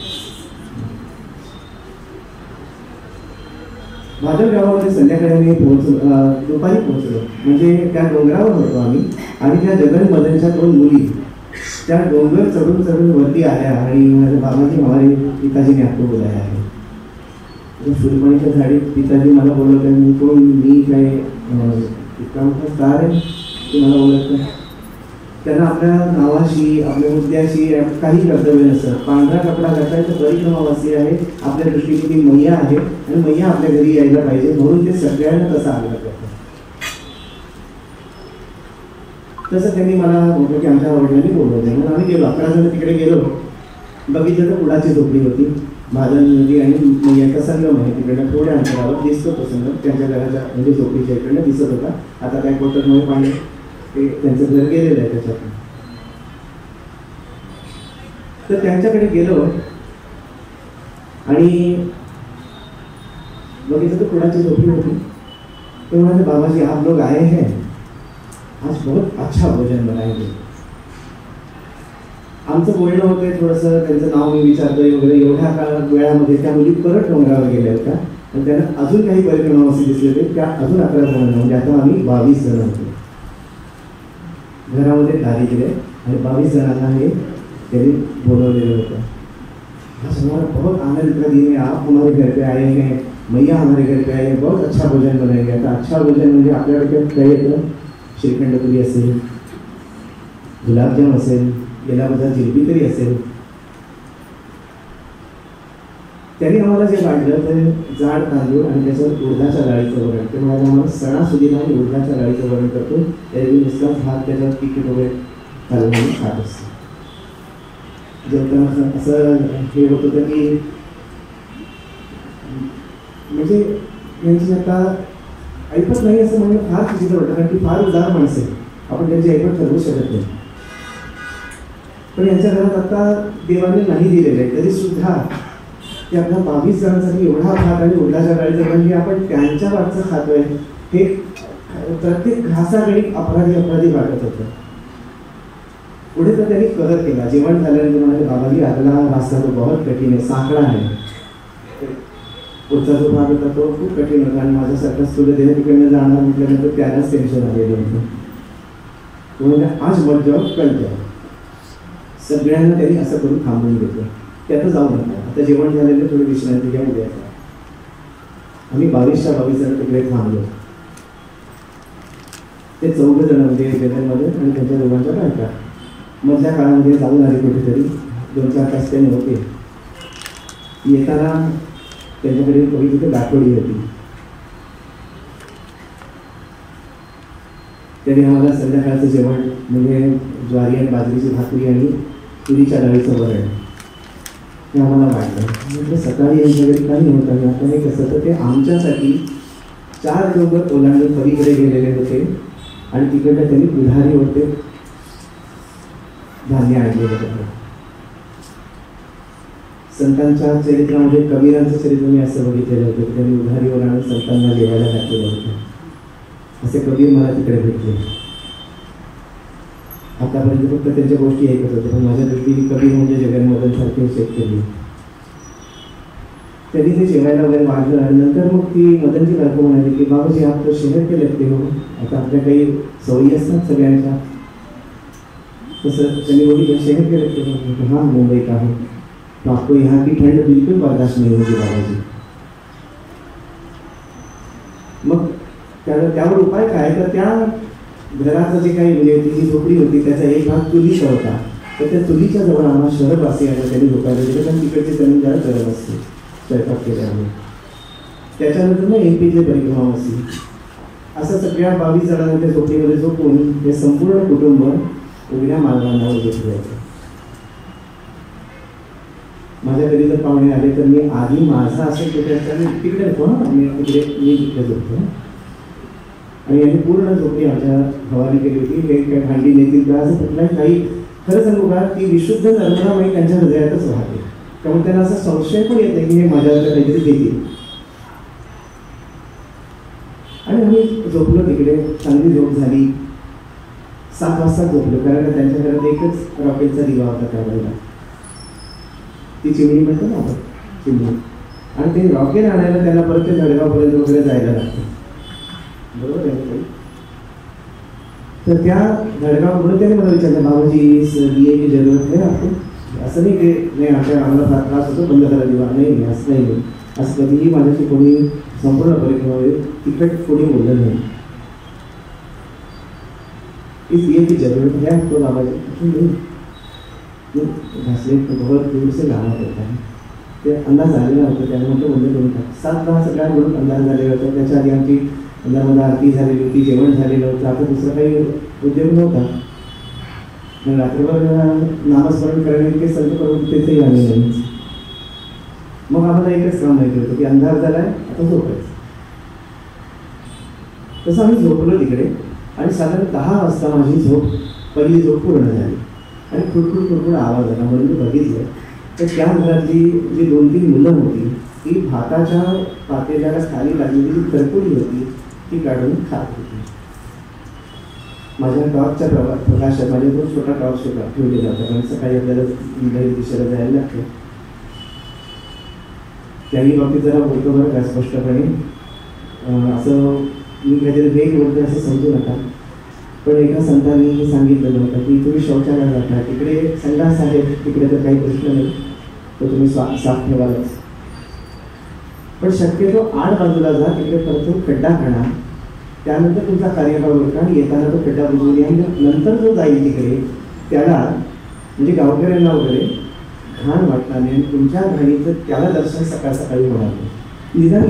भादर गावामध्ये संध्याकाळी आम्ही दुपारी पोहोचलो. म्हणजे त्या डोंगरावर होतो आम्ही आणि त्या जगन मदनच्या 2 मुली त्या डोंगर चढून वरती आल्या आणि माझ्या बाबाजी हमारे पिताजी ने आपको बोलाया है. शूलपाणीच्या झाडीत पिताजी मला बोलवत आहे. मी कोण, मी काय इतका मोठा स्टार आहे की मला बोलत नाही. त्यांना आपल्या नावाशी आपल्या मुद्द्याशी काही कर्तव्य नसतं. पांढरा कपडा घातलाय तर परिक्रमावासी आहे, आपल्या दृष्टीने ती मैया आहे आणि मैया आपल्या घरी यायला पाहिजे म्हणून ते सगळ्यांना तसं आग्रह करतात. तसं त्यांनी मला म्हटलं की आमच्या वडिलांनी बोलवलं म्हणून आम्ही गेलो. 11 जण तिकडे गेलो. बघितलं तर कुडाची झोपडी होती. भादर नदी आणि मैयाचा संगम आहे तिकडनं थोड्या अंतरावर दिसतो तो संगम. त्यांच्या घराच्या म्हणजे झोपडीच्या इकडनं दिसत होता. आता काय कोटरमध्ये पाणी ते त्यांचं घर गेलेलं आहे त्याच्यातून. तर त्यांच्याकडे गेलो आणि बघितलं तर कुडाची झोपडी होती. तो म्हणाले बाबाजी आप लोग आए हैं, आज बहुत अच्छा भोजन बनाएंगे. आमचं बोलणं होतंय थोडंसं, त्यांचं नाव मी विचारतोय वगैरे. एवढ्या वेळामध्ये त्या मुली परत डोंगरावर गेल्या होत्या आणि त्यांना अजून काही परिक्रमावासी दिसले होते. त्या अजून 11 जणांना म्हणजे आता आम्ही 22 जण होतो. घरामध्ये दारिद्र्य आणि 22 जणांना हे त्यांनी बोलवलेलं होतं. हमारा बहुत आनंद का दिन है, आप हमारे घर पे आए हैं, मैया हमारे घर पे आए हैं, बहुत अच्छा भोजन बनाएंगे. आता अच्छा भोजन म्हणजे आपल्या डोक्यात काय येतं, श्रीखंडपुरी असेल, गुलाबजाम असेल, गेल्याबद्दल जिलबी तरी असेल. त्यांनी आम्हाला जे वाटलं ते जाड तांदूळ आणि त्याच्यावर उडदाच्या डाळीचं वरण. ते म्हणाले आम्हाला सणासुदीला आम्ही उडदाच्या डाळीचं वरण करतो, त्यावेळी नुसताच भात त्याच्यावर तिखट वगैरे घालून खात असतो. जेवताना असं हे होत होतं की म्हणजे यांची आता ऐपत नाही असं म्हणणं फार चुकीचं वाटतं, कारण ती फार उदार माणसं आहे. आपण त्यांची ऐपत ठरवू शकत नाही. पण यांच्या घरात आता देवाने नाही दिलेलं आहे तरी सुद्धा ते आपल्या 22 जणांसाठी एवढा भात आणि उडदाच्या डाळीचं म्हणजे आपण त्यांच्या वाटचं खातोय हे प्रत्येक घासागणिक अपराधी वाटत होतं. पुढे तर त्यांनी कदर केला. जेवण झाल्यानंतर म्हणाले, बाबाजी अगला रास्ता तो बहुत कठीण आहे, साकडा आहे. पुढचा जो भाग होता तो खूप कठीण होता आणि माझ्यासारखा स्थूल देह तिकडनं जाणार म्हटल्यानंतर त्यालाच टेन्शन आलेलं होतं. तो म्हणजे आज मत जाऊ कल जाऊ. सगळ्यांना त्यांनी असं करून थांबवून घेतलं की आता जाऊ नका, आता जेवण झालेलं थोडी विश्रांती घ्या, उद्या आम्ही 22च्या 22 जण तिकडे थांबलो. ते 14 जण म्हणजे जगनमध्ये आणि त्यांच्या दोघांच्या बायका मधल्या काळामध्ये जाऊन आले कुठेतरी. 2-4 तास त्यांनी होते. येताना त्यांच्याकडे थोडी तिथे दाखवली होती. त्यांनी आम्हाला संध्याकाळचं जेवण म्हणजे ज्वारी आणि बाजरीची भाकरी आणि तुरीच्या डाळीचं वरण हे आम्हाला वाटलं. म्हणजे सकाळी यांच्या घरी काही नव्हतं आणि आता हे कसं तर ते आमच्यासाठी 4 डोंगर ओलांडून पलीकडे गेलेले होते आणि तिकडे त्यांनी पुढारीवरती धान्य आणलेलं होतं. संतांच्या चरित्रामध्ये कबीरांचं चरित्र मी असं बघितलेलं होतं की त्यांनी उधारीवर आणून संतांना जेवायला घातलेलं होतं. असे कबीर मला तिकडे भेटले. आतापर्यंत फक्त त्यांच्या गोष्टी ऐकत होते, पण माझ्या दृष्टीने कबीर म्हणजे जगन्मोहनसारखे शेतकरी. त्यांनी ते जेवायला वगैरे वाढलं आणि नंतर मग ती मदनची बायको म्हणाली की बाबाजी आप तो शहर के लगते हो, आता आपल्या काही सवयी असतात सगळ्यांच्या, तसं त्यांनी बोली शहर के लगते हो. हाँ मुंबई का हूँ, तो आपको यहाँ की ठंड बिल्कुल बर्दाश्त नहीं होगी बाबाजी. मग त्यावर उपाय काय, तर त्या घराचं जे काही म्हणजे ती जी झोपडी होती त्याचा एक भाग चुलीचा होता, तर त्या चुलीच्या जवळ आम्हाला शहरवासी आले, त्यांनी झोपायला दिलं कारण तिकडची जमीन जरा गरम असते स्वयंपाक केल्यामुळे. त्याच्यानंतर मग MP परिक्रमा असते. असं सगळ्या 22 जणांना त्या झोपडीमध्ये झोपून हे संपूर्ण कुटुंब उघड्या मार्गांवर झोपले होते. माझ्या घरी जर पाहुणे आले तर मी आधी माझा असेल कुठे असताना तिकडे होतो ना, मी तिकडे झोपतो आणि यांनी पूर्ण झोपडी आमच्या हवाली केली होती. हे काय भांडी नेतील का असं कुठलाही काही. खरं सांगू का, ती विशुद्ध नर्मदामयी त्यांच्या हृदयातच राहते, त्यामुळे त्यांना असा संशय पण येत नाही की हे माझ्यावर काहीतरी देतील. आणि आम्ही झोपलो तिकडे, चांगली झोप झाली. 7 वाजता झोपलो कारण त्यांच्या घरात एकच रॉकेलचा दिवा होता त्यावेळेला, ती चिमणी म्हणतो ना आपण, चिमणी. आणि ते रॉकेल आणायला त्यांना परत ते जळगावपर्यंत वगैरे जायला लागतं, बरोबर आहे. तर त्या जळगावकडून त्याने मला विचारलं बाबाजी दिये की जरूरत आहे आपण. असं नाही की नाही आम्हाला फार त्रास होतो बंद करा दिवा, नाही असं नाही. असं कधीही माझ्याशी कोणी संपूर्ण परिक्रमामध्ये तिकट कोणी बोललं नाही. इस दिये की जरूरत है आपको बाबाजी. घासले बहुत दूर से लाना पडता है. ते अंदाज आलेला होता, त्यामुळे तो बंद करून टाक. 7-10 सगळ्या म्हणून अंदाज झालेला होता. त्याच्या आधी आमची अंदाजमध्ये आरती झालेली होती, जेवण झालेलं होतं. आता दुसरा काही उद्योग नव्हता. रात्रभर नामस्मरण करणे ते संत प्रवृत्तीचंही आले नाही. मग आम्हाला एकच काम माहिती होतं की अंधार झालाय, आता झोपायचं. तसं आम्ही झोपलो तिकडे आणि साधारण 10 वाजता माझी पहिली झोप पूर्ण झाली आणि खुडखुड आवाज आला. म्हणून मी बघितलं तर त्या घरातली जी 2-3 मुलं होती ती भाताच्या पातेल्याला खाली लागलेली जी करपुडी होती ती काढून खात होती. माझ्या टॉर्चच्या प्रकाशात माझ्या छोटा टॉर्च होता ठेवलेला होता, कारण सकाळी आपल्याला दिशेला जायला लागतं. त्याही बाबतीत जरा बोलतो बरं का स्पष्टपणे, असं मी काहीतरी वेग बोलतो असं समजू नका. पण एका संतांनी सांगितलेलं होतं की तुम्ही शौचालयात जाता, तिकडे संडास आहे, तिकडे तर काही प्रश्न नाही, तो तुम्ही साफ ठेवालाच. पण शक्यतो आड बाजूला जा, तिकडे परत खड्डा खणा, त्यानंतर तुमचा कार्यकाळ होता आणि येताना तो खड्डा बुजवून या. नंतर जो जाईल तिकडे त्याला म्हणजे गावकऱ्यांना वगैरे घाण वाटणार नाही आणि तुमच्या घाणीचं त्याला दर्शन सकाळ सकाळी होणार नाही. निदान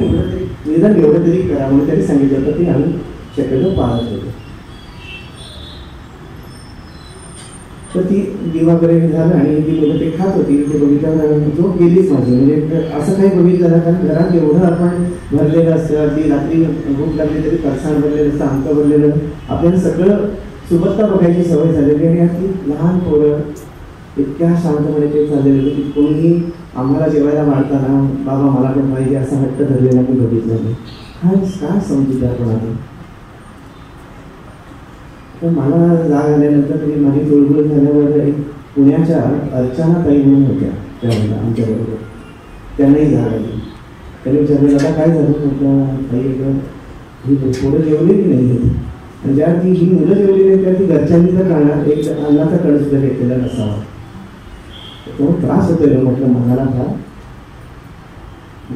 एवढं तरी करा म्हणून त्यांनी सांगितलं होतं. ते आम्ही शक्यतो पाळत होतो. तर ती दिवा वगैरे झालं आणि ती मुलं ते खात होती. ते बघितल्यावर झोप गेलीच माझी. म्हणजे असं काही बघितलं ना, कारण घरात एवढं आपण भरलेलं असतं, ती रात्री भूक लागली तरी फरसाण भरलेलं असतं, आमचं भरलेलं, आपल्याला सगळं सुबत्ता बघायची सवय झालेली. आणि ती लहान पोरं इतक्या शांतपणे ते चाललेलं होतं की कोणीही आम्हाला जेवायला वाढताना बाबा मला पण पाहिजे असा हट्ट धरलेला मी बघितलं नाही. काय समजूतदारपणा. तर मला जाग आल्यानंतर म्हणजे माझी तोडगोड झाल्यावर एक पुण्याच्या अर्चना ताई म्हणून होत्या त्यावेळेला आमच्याबरोबर, त्यांनाही जाग आली. त्यांनी विचारलं आता काय झालं, म्हटलं ताई ही पोरं जेवलेली नाही आहेत, आणि ज्या ती ही मुलं जेवलेली नाही त्या ती घरच्यांनी तर राहणार एक अन्नाचा कण सुद्धा घेतलेला नसावा, तो त्रास होतोय म्हटलं मनाला फार.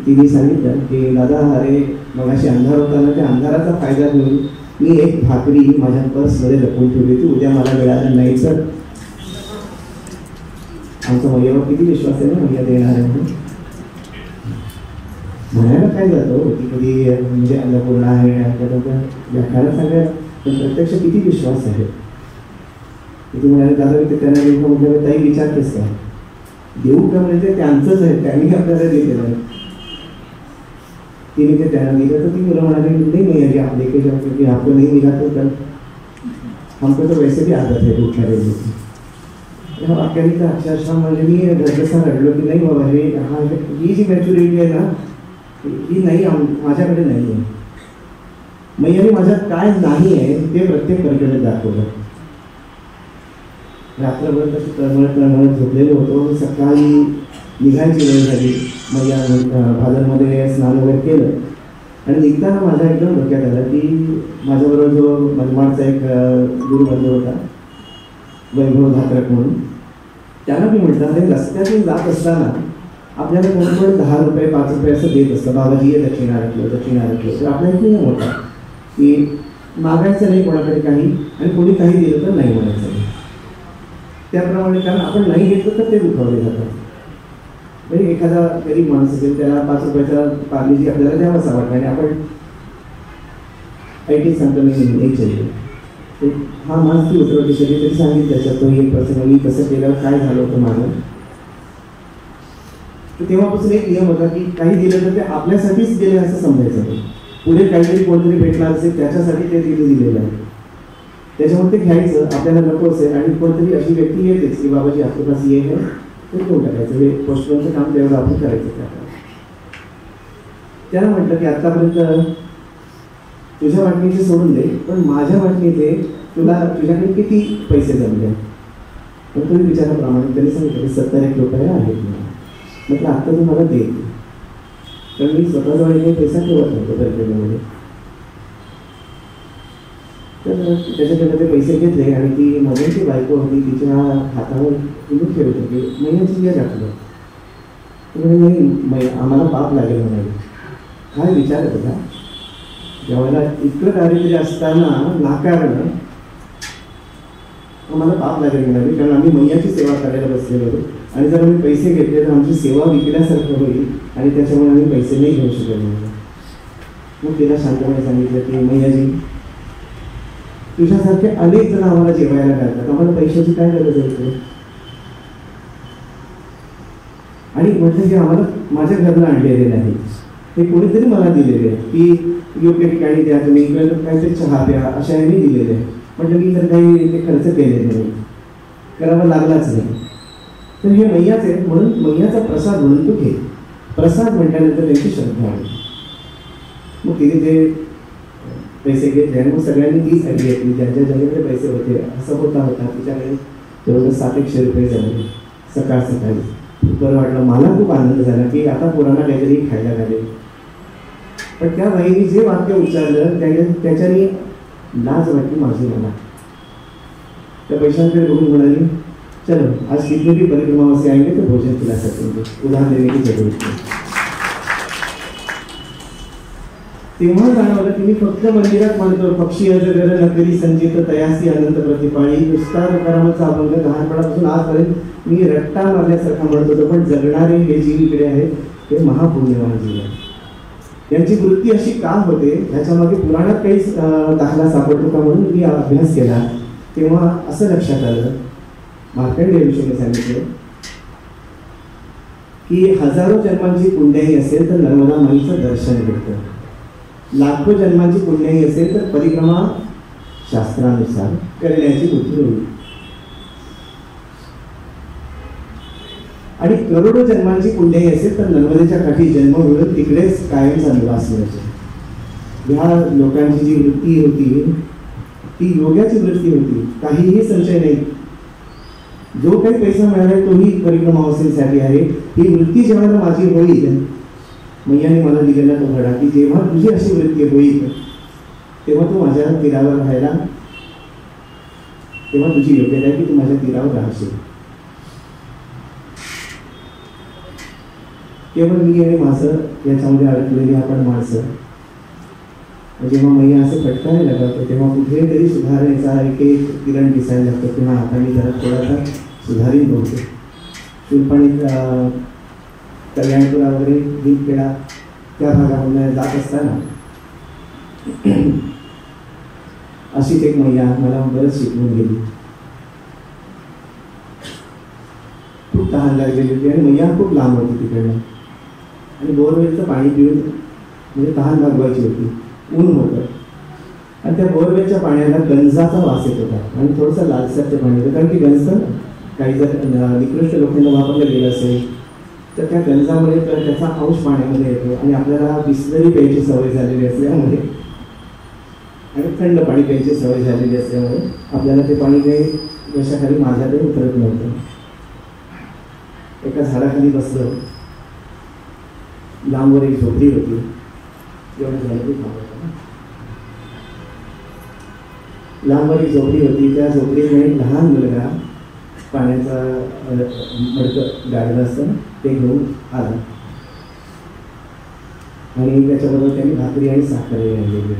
तिने सांगितलं की दादा अरे मगाशी अंधार होता ना, त्या अंधाराचा फायदा घेऊन मी एक भाकरी माझ्या पर्समध्ये लपवून ठेवली होती, उद्या मला मिळालं नाही तर. आमचा मैयावर किती विश्वास आहे ना, मैया देणार आहे म्हणून. म्हणायला काय जातो की कधी म्हणजे अन्नपूर्ण आहे व्याख्याला सांगायला, पण प्रत्यक्ष किती विश्वास आहे. किती म्हणाले दादा मी ते त्यांना देऊ म्हटलं ताई विचारतेस का, देऊ का म्हणजे त्यांचंच आहे, त्यांनी आपल्याला दिलेलं आहे. तिने ते त्यांना दिलं तर ती मुलं म्हणाली नहीं नहीं आप लेके जाओ क्योंकि आपको नहीं मिला तो कल हमको तो वैसे भी आदत है भूख लगेगी. अखेरी तर अक्षरशः म्हणजे मी जसा रडलो की नाही बाबा हे हा ही जी मॅच्युरिटी आहे ना ही नाही माझ्याकडे नाही आहे. मैयाने माझ्यात काय नाही आहे ते प्रत्येक परिकडे दाखवलं. रात्रभर तशी तळमळत झोपलेलो होतो. सकाळी निघायची वेळ झाली. मैया भादरमध्ये स्नान वगैरे केलं आणि निघताना माझ्या एकदम डोक्यात आलं की माझ्याबरोबर जो मनमाडचा एक गुरुबंधू होता वैभव धात्रक म्हणून, त्याला मी म्हटलं अरे रस्त्यातून जात असताना आपल्याला कोण 10 रुपये 5 रुपये असं देत असतं, बाबाजी हे दक्षिणा रखलं तर आपल्या एक नियम होता की मागायचं नाही कोणाकडे काही, आणि कोणी काही दिलं तर नाही म्हणायचं नाही. त्याप्रमाणे कारण आपण नाही घेतलं तर ते दुखावले जातात. म्हणजे एखादा गरीब माणूस असेल त्याला 5 रुपयाचा पार्लेजी आपल्याला द्यावाच वाटतं आणि आपण ऐटी सांगतो नाही चाहिए. हा माणूस ती उतरवली कधी तरी सांगितलं त्याच्यात तो एक प्रसंग मी कसं केलं काय झालं होतं माझं. तर तेव्हापासून एक नियम होता की काही दिलं तर ते आपल्यासाठीच दिलं असं समजायचं. पुढे काहीतरी कोणतरी भेटणार असेल त्याच्यासाठी ते दिलेलं आहे, त्याच्यामुळे ते घ्यायचं आपल्याला नको असेल आणि कोणतरी अशी व्यक्ती येतेच की बाबाजी आपल्या पास ये है ते घेऊन टाकायचं. हे पोस्टमनचं काम तेवढं आपण करायचं. त्याला म्हटलं की आतापर्यंत तुझ्या वाटणीचे सोडून दे, पण माझ्या वाटणीचे तुझ्याकडे किती पैसे जमले. पण तुम्ही विचाराप्रमाणे त्यांनी सांगितलं की 71 रुपये आहेत. म्हटलं आत्ता तू मला दे, तर मी स्वतःजवळ काही पैसा ठेवत नव्हतो बँकेमध्ये. तर त्याच्याकडे ते पैसे घेतले आणि ती मजाची बायको होती तिच्या हातावर तुम्ही ठेवत होती. महिन्याची बिया टाकलं नाही आम्हाला पाप लागेल म्हणाले. काय विचार होता जेव्हा इतकं दारिद्र्य असताना नाकारणं आम्हाला पाप लागेल म्हणाले, कारण आम्ही मैयाची सेवा करायला बसलेलो होतो आणि जर आम्ही पैसे घेतले तर आमची सेवा विकल्यासारखं होईल आणि त्याच्यामुळे आम्ही पैसे नाही घेऊ शकत. मग तिला शांतपणे सांगितलं की मैयाजी तुझ्यासारखे अनेक जण आम्हाला जेवायला घालतात, आम्हाला पैशाची काय गरज आहे. आणि म्हटलं की आम्हाला माझ्या घरला आणलेले नाही, हे कोणीतरी मला दिलेले आहे की योग्य ठिकाणी द्या तुम्ही, इकडे काहीतरी चहा प्या अशा मी दिलेले आहे. म्हटलं की तर काही ते खर्च केले नाही, करावा लागलाच नाही. तर हे मैयाच आहे म्हणून मैयाचा प्रसाद म्हणून तू घे. प्रसाद म्हटल्यानंतर त्यांची श्रद्धा आहे. मग तिने ते पैसे घेतले आणि मग सगळ्यांनी तीच आयडी घेतली ज्यांच्या ज्याच्याकडे पैसे होते. असं होता तिच्याकडे जवळजवळ 700 रुपये झाले सकाळ सकाळी. बरं वाटलं, मला खूप आनंद झाला की आता पोरांना काहीतरी खायला घाले. पण त्या बाईने जे वाक्य उच्चारलं त्याच्याने लाज वाटली माझी मला. त्या पैशांकडे बघून म्हणाली चलो आज कितने भी परिक्रमा से आएंगे तो भोजन खिला सकेंगे, उदाहरण देने की जरूरत नाही. तेव्हा जाणवलं की मी फक्त मंदिरात म्हणतो पक्षी अजगर नकरी संचित तयासी अनंत प्रतिपाळी नुसता करामाचा अभंग लहानपणापासून आजपर्यंत मी रट्टा मारल्यासारखा म्हणत होतो. पण जगणारे हे जीव इकडे आहेत ते महापुण्यवान जीव आहेत. यांची वृत्ती अशी का होते ह्याच्यामागे पुराणात काही दाखला सापडतो का म्हणून मी अभ्यास केला. तेव्हा असं लक्षात आलं मार्कंडेय ऋषीने सांगितलं की हजारो जन्मांची पुण्याई असेल तर नर्मदा माईचं दर्शन घडतं. लाखो जन्मांची पुण्याई असेल तर परिक्रमा शास्त्रानुसार करण्याची बुद्धी होईल. आणि करोडो जन्मांची पुण्याई असेल तर नर्मदेच्या काठी जन्म मिळून तिकडेच कायमचा निवास मिळतो. ह्या लोकांची जी वृत्ती होती ती योग्याची वृत्ती होती, काहीही संशय नाही. जो काही पैसा मिळाला तोही परिक्रमा हाऊसेसाठी आहे. ही वृत्ती जेव्हा माझी होईल, मैयाने मला दिलेला तो धडा की जेव्हा तुझी अशी वृत्ती होईल तेव्हा तू माझ्या तीरावर राहायला, तेव्हा तुझी योग्यता आहे की तू माझ्या तीरावर राहशील. केवळ मी आणि माझं याच्यामध्ये अडकलेली आपण माणसं, जेव्हा मैया असे फटकाने लगावतो तेव्हा कुठेतरी सुधारण्याचा एक किरण दिसायला लागतो किंवा आता मी जरा थोडासा सुधारित होतो. शूलपाणीत कल्याणपुरा वगैरे भीमखेडा त्या भागामध्ये जात असताना अशीच एक मैया मला बरंच शिकवून गेली. खूप तहान लागलेली होती आणि मैया खूप लांब होती तिकडनं आणि बोरवेलचं पाणी पिऊन म्हणजे तहान भागवायची होती. ऊन होतं आणि त्या बोरवेलच्या पाण्याला गंजाचा वास येत होता आणि थोडंसं लालसरचं पाणी होतं, कारण की गंजतं काही जर निकृष्ट लोकांना वापरलं गेलं असेल तर त्या गंजामुळे तर त्याचा अंश पाण्यामध्ये येतो आणि आपल्याला बिसलरी प्यायची सवय झालेली असल्यामुळे आणि थंड पाणी प्यायची सवय झालेली असल्यामुळे आपल्याला ते पाणी काही वर्षाखाली माझ्याकडे उतरत नव्हतं. एका झाडाखाली बसलं, लांबवर एक झोपडी होती, एवढं झालं की थांबवतं. लांबवर एक झोपडी होती, त्या झोपडीमध्ये एक लहान मुलगा पाण्याचा मडकं गाडलं असतं ते घेऊन आला आणि त्याच्याबरोबर त्यांनी भाकरी आणि साखर आणलेली होती.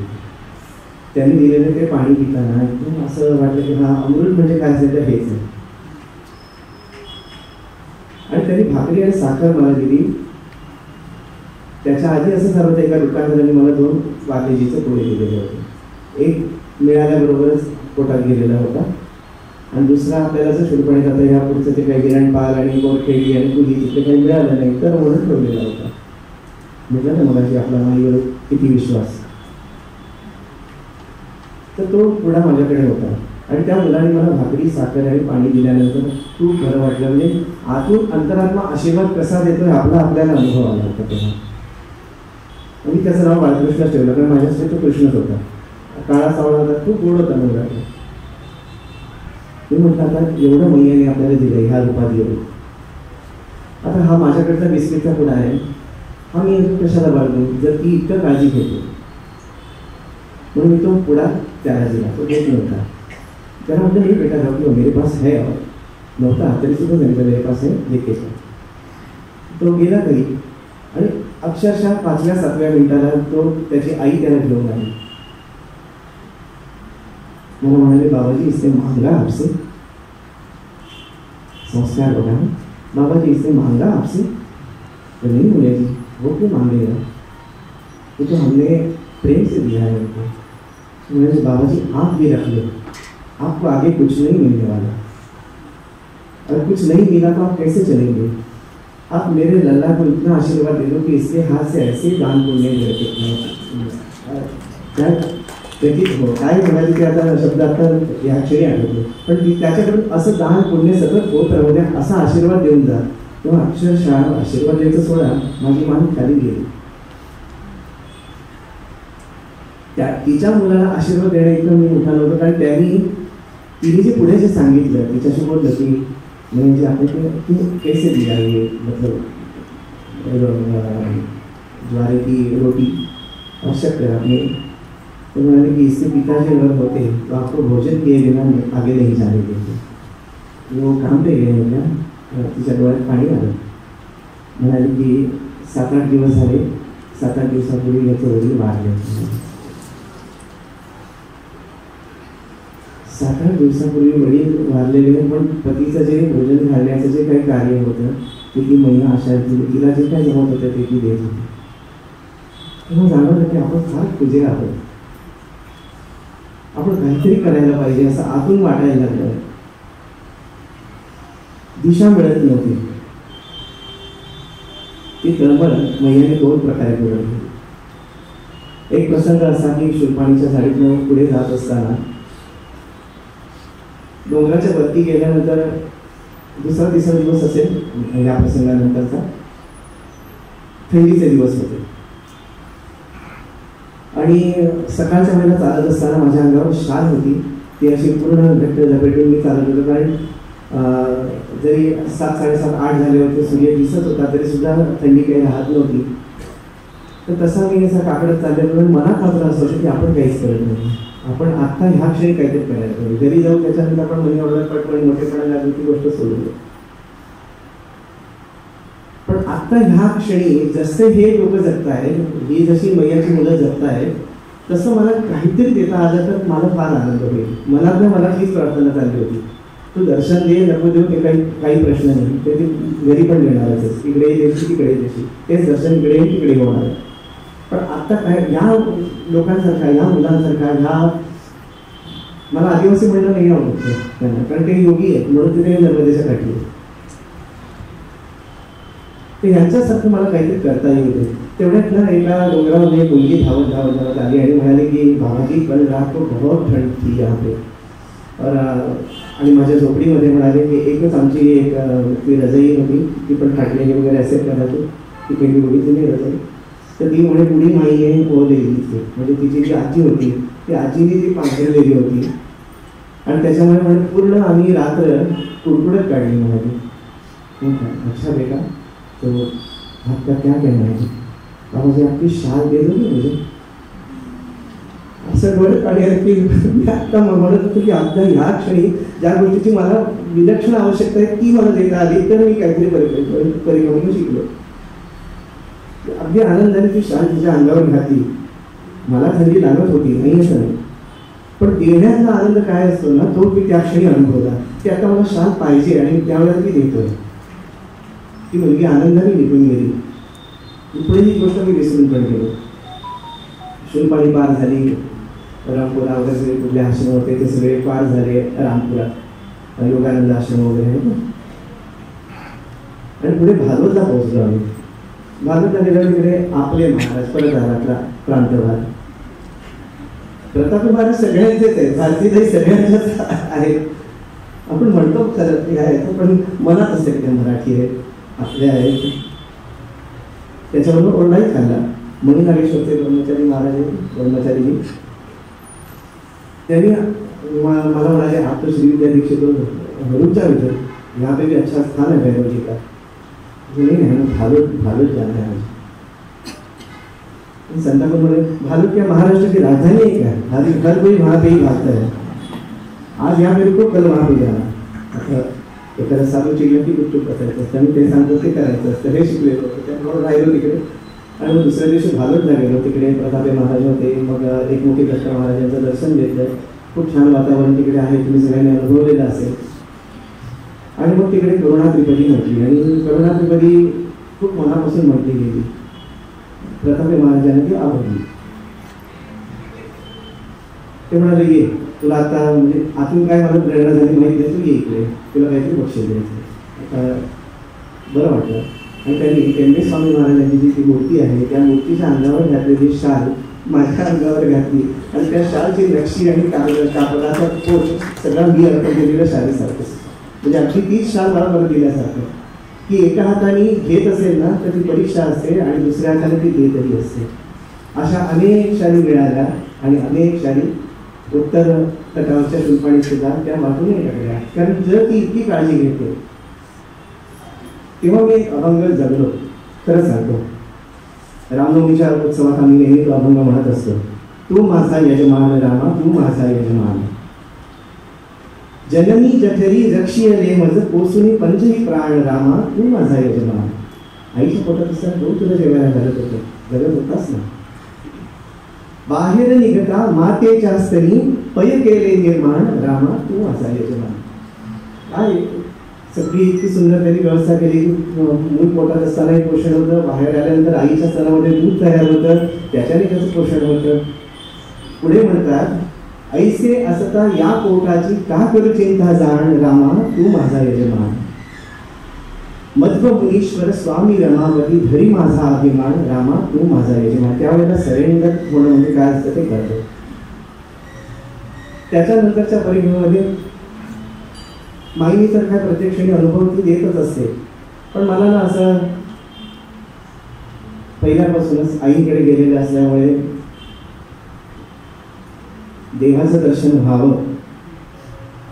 त्यांनी दिलेलं ते पाणी पिताना एकदम असं वाटलं की हा अमृत म्हणजे काय असेल तर हेच आहे. आणि त्यांनी भाकरी आणि साखर मला दिली. त्याच्या आधी असं झालं होतं, एका दुकानदारांनी मला 2 वाटेजीचे पोळे दिलेले होते. एक मिळाल्याबरोबरच पोटात गेलेला होता आणि दुसरा आपल्याला जर शूलपाणी जातं ह्या पुढचं ते काही गिरणपाल आणि बोरखेडी आणि कुली तिथे काही मिळालं नाही तर म्हणून ठेवलेला होता. म्हटलं ना मला की आपला माईवर किती विश्वास. तर तो पुढा माझ्याकडे होता आणि त्या मुलाने मला भाकरी साखर आणि पाणी दिल्यानंतर खूप बरं वाटलं. म्हणजे आतून अंतरात्मा आशीर्वाद कसा देतोय आपल्याला अनुभव आला होता तेव्हा. मी त्याचं नाव बाळकृष्णच ठेवलं, कारण माझ्यासाठी तो कृष्णच होता. काळा सावळा होता, खूप गोड होता मुलगा. मी म्हटलं आता एवढं मैयाने आपल्याला दिलं ह्या रूपात येऊन, आता हा माझ्याकडचा बिस्किटचा पुडा आहे, हा मी कशाला बाळगू जर ती इतकं काळजी घेतो. म्हणून मी तो पुडा त्याला दिला, तो देत नव्हता. त्याला म्हटलं मी बेटा रखलो मेरे पास है, नव्हता तरी सुद्धा सांगितलं मेरे पास है लेके जा. तो गेला घरी आणि अक्षरशः 5व्या-7व्या मिनिटाला तो त्याची आई त्याला घेऊन आली. मला म्हणाले बाबाजी इससे मांगा आपसे, संस्कार बघा, बाबाजी इससे मांगा आपसे. तो नहीं बोले जी, वो क्यों मांगेगा, वो तो हमने प्रेम से दिया है उनको. मैंने बाबाजी आप भी रख लो, आपको आगे कुछ नहीं मिलने वाला, और कुछ नहीं मिला तो आप कैसे चलेंगे. आप मेरे लल्ला को इतना आशीर्वाद दे दो कि इसके हाथ से ऐसे दान पुण्य व्यतीत हो. काय म्हणाले की आता शब्द आता या क्षणी आठवतो, पण त्याच्याकडून असं दान पुण्य सतत होत राहू द्या असा आशीर्वाद देऊन जा. तेव्हा अक्षरशः आशीर्वाद द्यायचं सोडा, माझी मान खाली गेली. तिच्या मुलाला आशीर्वाद देणं इतकं मी उठालो होतो, कारण तिने जे पुढे जे सांगितलं तिच्याशी बोललं की म्हणजे आपने तू कैसे दिया ये, मतलब ज्वारे की रोटी आवश्यक है आपने. तो मैंने कि इसके पिताजी अगर होते तो आपको भोजन किए बिना आगे नहीं जाने देते. वो काम पे गए हैं क्या, तिच्या डोळ्यात पाणी आलं. म्हणाले की 7-8 दिवस झाले, 7-8 दिवसापूर्वी याचे वडील वारले. 7-8 दिवसापूर्वी वडील वारलेले, पण पतीचं जे भोजन घालण्याचं जे काही कार्य होतं ते ती मैया आशा तिला जे काही जमत होतं ते ती देत होती. तेव्हा जाणवलं की आपण फार खुजे आहोत, आपण काहीतरी करायला पाहिजे असं आतून वाटायला लागलं. दिशा मिळत नव्हती. ती तळमळ मैयाने 2 प्रकारे पुरवली. एक प्रसंग असा की शूलपाणीच्या झाडीतून पुढे जात असताना डोंगराच्या वरती गेल्यानंतर 2रा-3रा दिवस असेल या प्रसंगानंतरचा, थंडीचे दिवस होते आणि सकाळच्या वेळेला चालत असताना माझ्या अंगावर शाल होती, ती अशी पूर्ण घट्ट झपेटून मी चालत होतो. कारण जरी 7, 7:30, 8 झाले होते, सूर्य दिसत होता, तरी सुद्धा थंडी काही राहत नव्हती. तर तसा मी असा काकडत चालल्यामुळे मनात मात्र असं होतं की आपण काहीच करत नाही, आपण आत्ता ह्या क्षणी काहीतरी करायला पाहिजे. घरी जाऊ त्याच्यानंतर आपण मनी ऑर्डर पटपण मोठेपणा लागून ती गोष्ट सोडून देऊ. पण आत्ता ह्या क्षणी जसे हे लोक जगतायत, ही जशी मैयाची मुलं जगतायत, तसं मला काहीतरी देता आलं तर मला फार आनंद होईल. मला हीच प्रार्थना चालली होती, तू दर्शन दे नको देऊ ते काही प्रश्न नाही, ते घरी पण देणारच, इकडे देशी तिकडे देशी, तेच दर्शन इकडे तिकडे होणार. पण आत्ता काय ह्या लोकांसारखा, ह्या मुलांसारखा, ह्या मला आदिवासी म्हणणं नाही आवडत त्यांना, कारण ते योगी आहेत म्हणून तिथे नर्मदेच्या काठी आहेत. ते ह्यांच्यासारखं मला काहीतरी करता येऊ दे. तेवढ्यात ना एका डोंगरामध्ये एक मुलगी धावत आली आणि म्हणाली की बाबाजी कल रात को बहुत थंड थी यहाँ पे. आणि माझ्या झोपडीमध्ये म्हणाले की एकच आमची एक ती रजाई होती, ती पण फाटलेली वगैरे असेल कदाचित, ती पहिली बघितली नाही रजाई. तर ती म्हणे पुढी माईने ओढलेली ती, म्हणजे तिची जी आजी होती ती आजीने ती पांघरलेली होती आणि त्याच्यामुळे म्हणे पूर्ण आम्ही रात्र कुडकुडत काढली. म्हणाली अच्छा बेटा तो आपका क्या कहना है, मुझे आपकी शाल दे दोगे मुझे. असं डोळे काढायला की मी आत्ता म्हणत होतो की आता ह्या क्षणी ज्या गोष्टीची मला विलक्षण आवश्यकता आहे ती मला देता आली तर मी काहीतरी परिक्रम शिकलो. अगदी आनंदाने ती शाल तिच्या अंगावर घातली. मला थंडी लागत होती, नाही असं नाही, पण देण्याचा आनंद काय असतो ना तो मी त्या क्षणी अनुभवला की आता मला शाल पाहिजे आणि त्यावेळेला मी देतोय. ती मुलगी आनंदाने निघून गेली. पुढे ही गोष्ट मी विसरून पण गेलो. शूलपाणी पार झाली, रामपुरा वगैरे सगळे कुठले आश्रम होते ते सगळे पार झाले. रामपुरात योगानंद आश्रम वगैरे आहे आणि पुढे भागवतला पोहोचलो आम्ही. भागवतला गेल्यावर तिकडे आपले महाराज परत आला प्रांतभाग. प्रतापी महाराज सगळ्यांचेच आहेत, भारतीय सगळ्यांचेच आहेत. आपण म्हणतो खरं ते आहे, पण मनात असेल ते मराठी आहे, आपले आहेत. त्याच्याबरोबर ओरडाही खाल्ला. मणिनागेश्वरचे ब्रह्मचारी महाराज ब्रह्मचारी त्यांनी मला म्हणाले आप तो श्री विद्या दीक्षित रूप जा इधर, यहाँ पे भी अच्छा स्थान है भैरव जी का. नहीं है ना, भालूत जाना है मुझे. संतापुर में भालूत क्या महाराष्ट्र की राजधानी है क्या, हर कोई वहाँ पे ही भागता है. आज यहाँ मेरे को कल वहाँ पे जाना. एखादा साधू चिडलं की गुपचूप असायचं असतं आणि ते सांगतो ते करायचं असतं, हे शिकलेलं होतं. त्यामुळे राहिलो तिकडे आणि मग दुसऱ्या दिवशी भालूतला गेलो. तिकडे प्रतापे महाराज होते. मग एकमुखी दत्त महाराजांचं दर्शन घेतलं. खूप छान वातावरण तिकडे आहे, तुम्ही सगळ्यांनी अनुभवलेलं असेल. आणि मग तिकडे करुणा त्रिपदी म्हटली आणि करुणा त्रिपदी खूप मनापासून म्हटली गेली. प्रतापे महाराजांनी ती आवडली. ते म्हणाले ये तुला आता म्हणजे आतून काय मला प्रेरणा झाली माहिती आहे, तू ये इकडे, तुला काहीतरी बक्षीस द्यायचं. बरं वाटलं. आणि त्यांनी टेंबे स्वामी महाराजांची जी ती मूर्ती आहे त्या मूर्तीच्या अंगावर घातलेली शाल माझ्या अंगावर घातली आणि त्या शालची नक्षी आणि कापडाचा पोट सगळा मी अर्पण केलेल्या शालीसारखं. म्हणजे अगदी तीच शाल मला परत दिल्यासारखं की एका हाताने घेत असेल ना तर ती परीक्षा असते आणि दुसऱ्या हाताने ती देतही असते. अशा अनेक शाली मिळाल्या आणि अनेक शाली उत्तर तटावरच्या शुल्पाणी सुद्धा त्या वाटूनही टाकल्या. कारण जर ती इतकी काळजी घेते तेव्हा मी एक अभंग जगलो. खरं सांगतो, रामनवमीच्या उत्सवात आम्ही नेहमी तो अभंग म्हणत असतो. तू माझा यजमान रामा, तू माझा यजमान, जननी जठरी रक्षीय मज पोसुनी पंचही प्राण रामा, तू माझा यजमान. आईच्या पोटात असताना तो तुला जेवायला घालत होतो, जगत होतास ना. बाहेर निघता मातेच्या स्तनी पय केले निर्माण रामा, तू माझा यजमान. काय सगळी इतकी सुंदर त्यांनी व्यवस्था केली. मूल पोटात असतानाही पोषण होतं, बाहेर आल्यानंतर आईच्या स्तनामध्ये दूध तयार होतं, त्याच्याने त्याचं पोषण होतं. पुढे म्हणतात ऐसे असता या पोटाची का करू चिंता जाण रामा, तू माझा यजमान. मध्व मुनीश्वर स्वामी रमावती धरी माझा अभिमान रामा, तू माझा यजमान. त्यावेळेला सरेंडर होणं म्हणजे काय असतं ते करतो. त्याच्यानंतरच्या परिक्रमेमध्ये माईनी तर काय प्रत्यक्षाने अनुभव ती देतच असते. पण मला ना असं पहिल्यापासूनच आईकडे गेलेलं असल्यामुळे देवाचं दर्शन व्हावं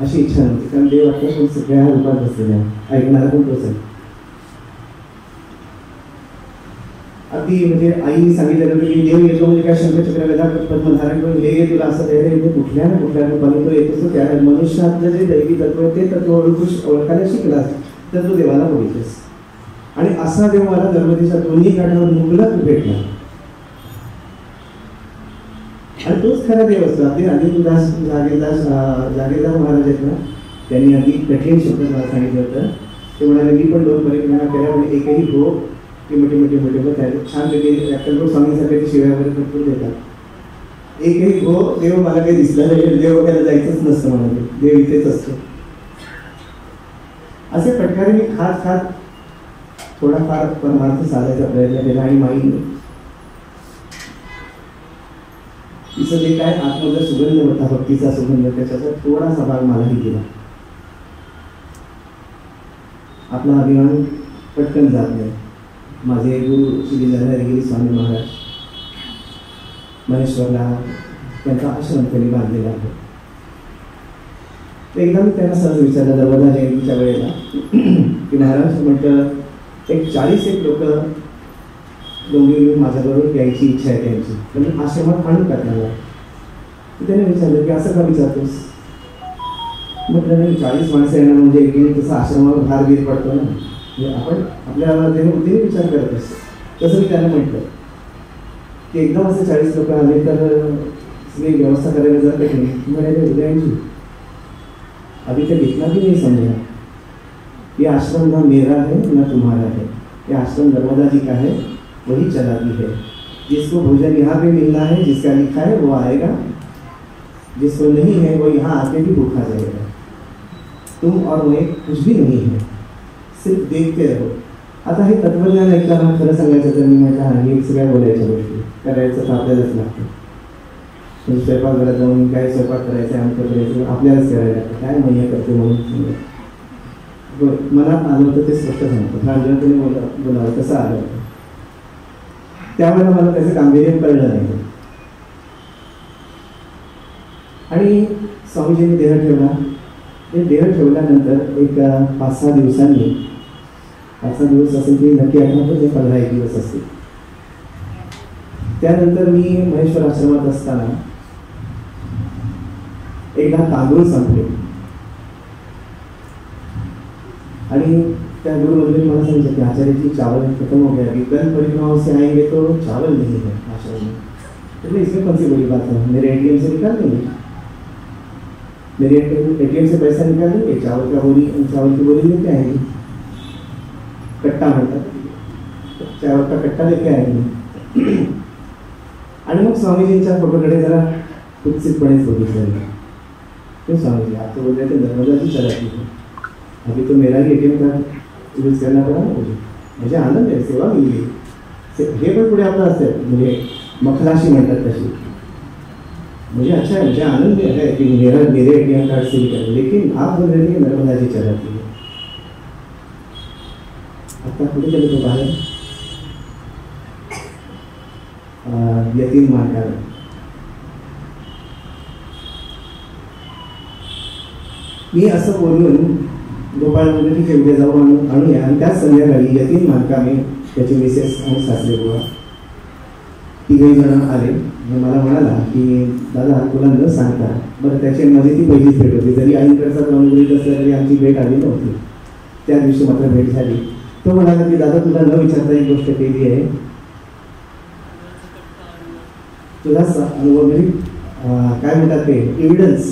अशी इच्छा नव्हती, कारण देव वाटतं सगळ्या रूपात बसलेला आहे, ऐकणारा पण तोच आहे. अगदी म्हणजे आईने सांगितलं की देव येतो म्हणजे काय शंखचक्र गदा पद्म धारण करून हे घे तुला असं धैर्य येते, कुठल्या ना कुठल्या रूपाने तो येतोच. त्या मनुष्यातलं जे दैवी तत्व आहे ते तत्व ओळखायला शिकलास तर तू देवाला बघितलंस. आणि असा देव मला नर्मदेच्या दोन्ही काठावर मुबलक भेटला. आणि तोच खरा देव असतो. आपले अनिलदास जागीरदास महाराज आहेत ना, त्यांनी अगदी कठीण शब्द मला सांगितलं होतं. ते म्हणाले मी पण 2 परिक्रमा केल्या, म्हणजे एकही भोग की मोठे छान वेगळे अक्कलकोट स्वामींसारखे शिव्या वगैरे भरपूर देतात. एकही भोग देव मला काही दिसला नाही, देव त्याला जायचंच नसतं म्हणाले, देव इथेच असतो. असे प्रकारे मी खात थोडाफार परमार्थ साधायचा प्रयत्न केला. आणि माईने तिचं जे काय आतमध्ये सुगंध होता, भक्तीचा सुगंध, त्याच्याचा थोडासा भाग मलाही दिला. आपला अभिमान पटकन जात नाही. माझे गुरु श्री लहरगिरी स्वामी महाराज महेश्वरला त्यांचा आश्रम त्यांनी बांधलेला आहे. एकदा मी त्यांना सहज विचारलं नर्मदा जयंतीच्या वेळेला की महाराज म्हटलं एक 40 लोक डोंगरी माझ्याबरोबर यायची इच्छा आहे त्यांची, पण आश्रमात आणून टाकणार. त्याने विचारलं की असं का विचारतोस. म्हटलं नाही, 40 माणसं येणं म्हणजे एक तसं आश्रमावर भार बीर पडतो ना, म्हणजे आपण आपल्या देवबुद्धीने विचार करत असतो. तसं मी त्यांना म्हटलं की एकदम असे 40 लोक आले तर सगळी व्यवस्था करायला जर कठीण. म्हणाले उद्याची अभी तक इतना भी नहीं समझा, ये आश्रम ना मेरा है ना तुम्हारा है, ये आश्रम नर्मदा जी का है, वही चलाती है. जिसको भोजन यहाँ पे मिलना है, जिसका लिखा है वो आएगा, जिसको नहीं है वो यहाँ आके भी भूखा जाएगा. तुम और मैं कुछ भी नहीं है, सिर्फ देखते रहो. आता हे तत्वज्ञान ऐकताना खरं सांगायचं तर मी माझ्या हे सगळ्या बोलायच्या गोष्टी करायचं तर आपल्यालाच लागतं. म्हणजे स्वयंपाकघरात जाऊन काय स्वयंपाक करायचं आहे, आमचं करायचं आपल्यालाच करायला लागतं. काय महिने करते म्हणून मनात आलं होतं ते स्पष्ट सांगतो. प्रांजळपणे बोलावं कसं आलं होतं. त्यावेळेला मला त्याचं गांभीर्य कळलं नाही. आणि स्वामीजींनी देह ठेवला. ते देह ठेवल्यानंतर एक 5-6 दिवसांनी, 5-6 दिवस असेल की नक्की आठवतं ते 15-1 दिवस असतील. त्यानंतर मी महेश्वर आश्रमात असताना एकदा तांदूळ संपले आणि त्या गुरुमंत्री मला सांगितलं की आचार्य जी चावल खत्म हो गया, विकल्प परिक्रमा से आएंगे तो चावल नहीं है आश्रम में. तो इसमें कौन सी बड़ी बात है, मेरे ATM से निकाल देंगे, मेरे ATM से पैसा निकाल देंगे, चावल की बोरी लेके आएंगे, कट्टा म्हणतात, चावल का कट्टा लेके आएंगे. आणि मग स्वामीजींच्या फोटोकडे जरा उत्सितपणेच बघितलं. तो स्वामीजी आप तो बोल रहे थे नर्मदा जी चलाती है, अभी तो मेरा ही ATM कार्ड यूज करना पड़ा ना मुझे आनंद आहे, सेवा मिळली. हे पण पुढे आपलं असतं म्हणजे मखलाशी म्हणतात तशी. मुझे अच्छा है, मुझे आनंद है कि मेरे ATM कार्ड से निकल, लेकिन आप बोल रहे थे नर्मदा जी चलाती है. आता कुठे गेले तो बाहेर यतीम मार्गाला. मी असं बोलून गोपाळ म्हणजे ठीक आहे उद्या जाऊ आणूया. आणि त्याच संध्याकाळी यतीम मार्गाने त्याचे मिसेस आणि सासरे बुवा 3 जण आले. मला म्हणाला की दादा तुला न सांगता, बरं त्याची माझी ती पहिलीच भेट होती, जरी आईकडचा अनुग्रहित असला तरी आमची भेट आली नव्हती. त्या दिवशी मात्र भेट झाली. तो म्हणाला की दादा तुला न विचारता एक गोष्ट केली आहे, तुला अनुभव म्हणजे काय म्हणतात ते एव्हिडन्स.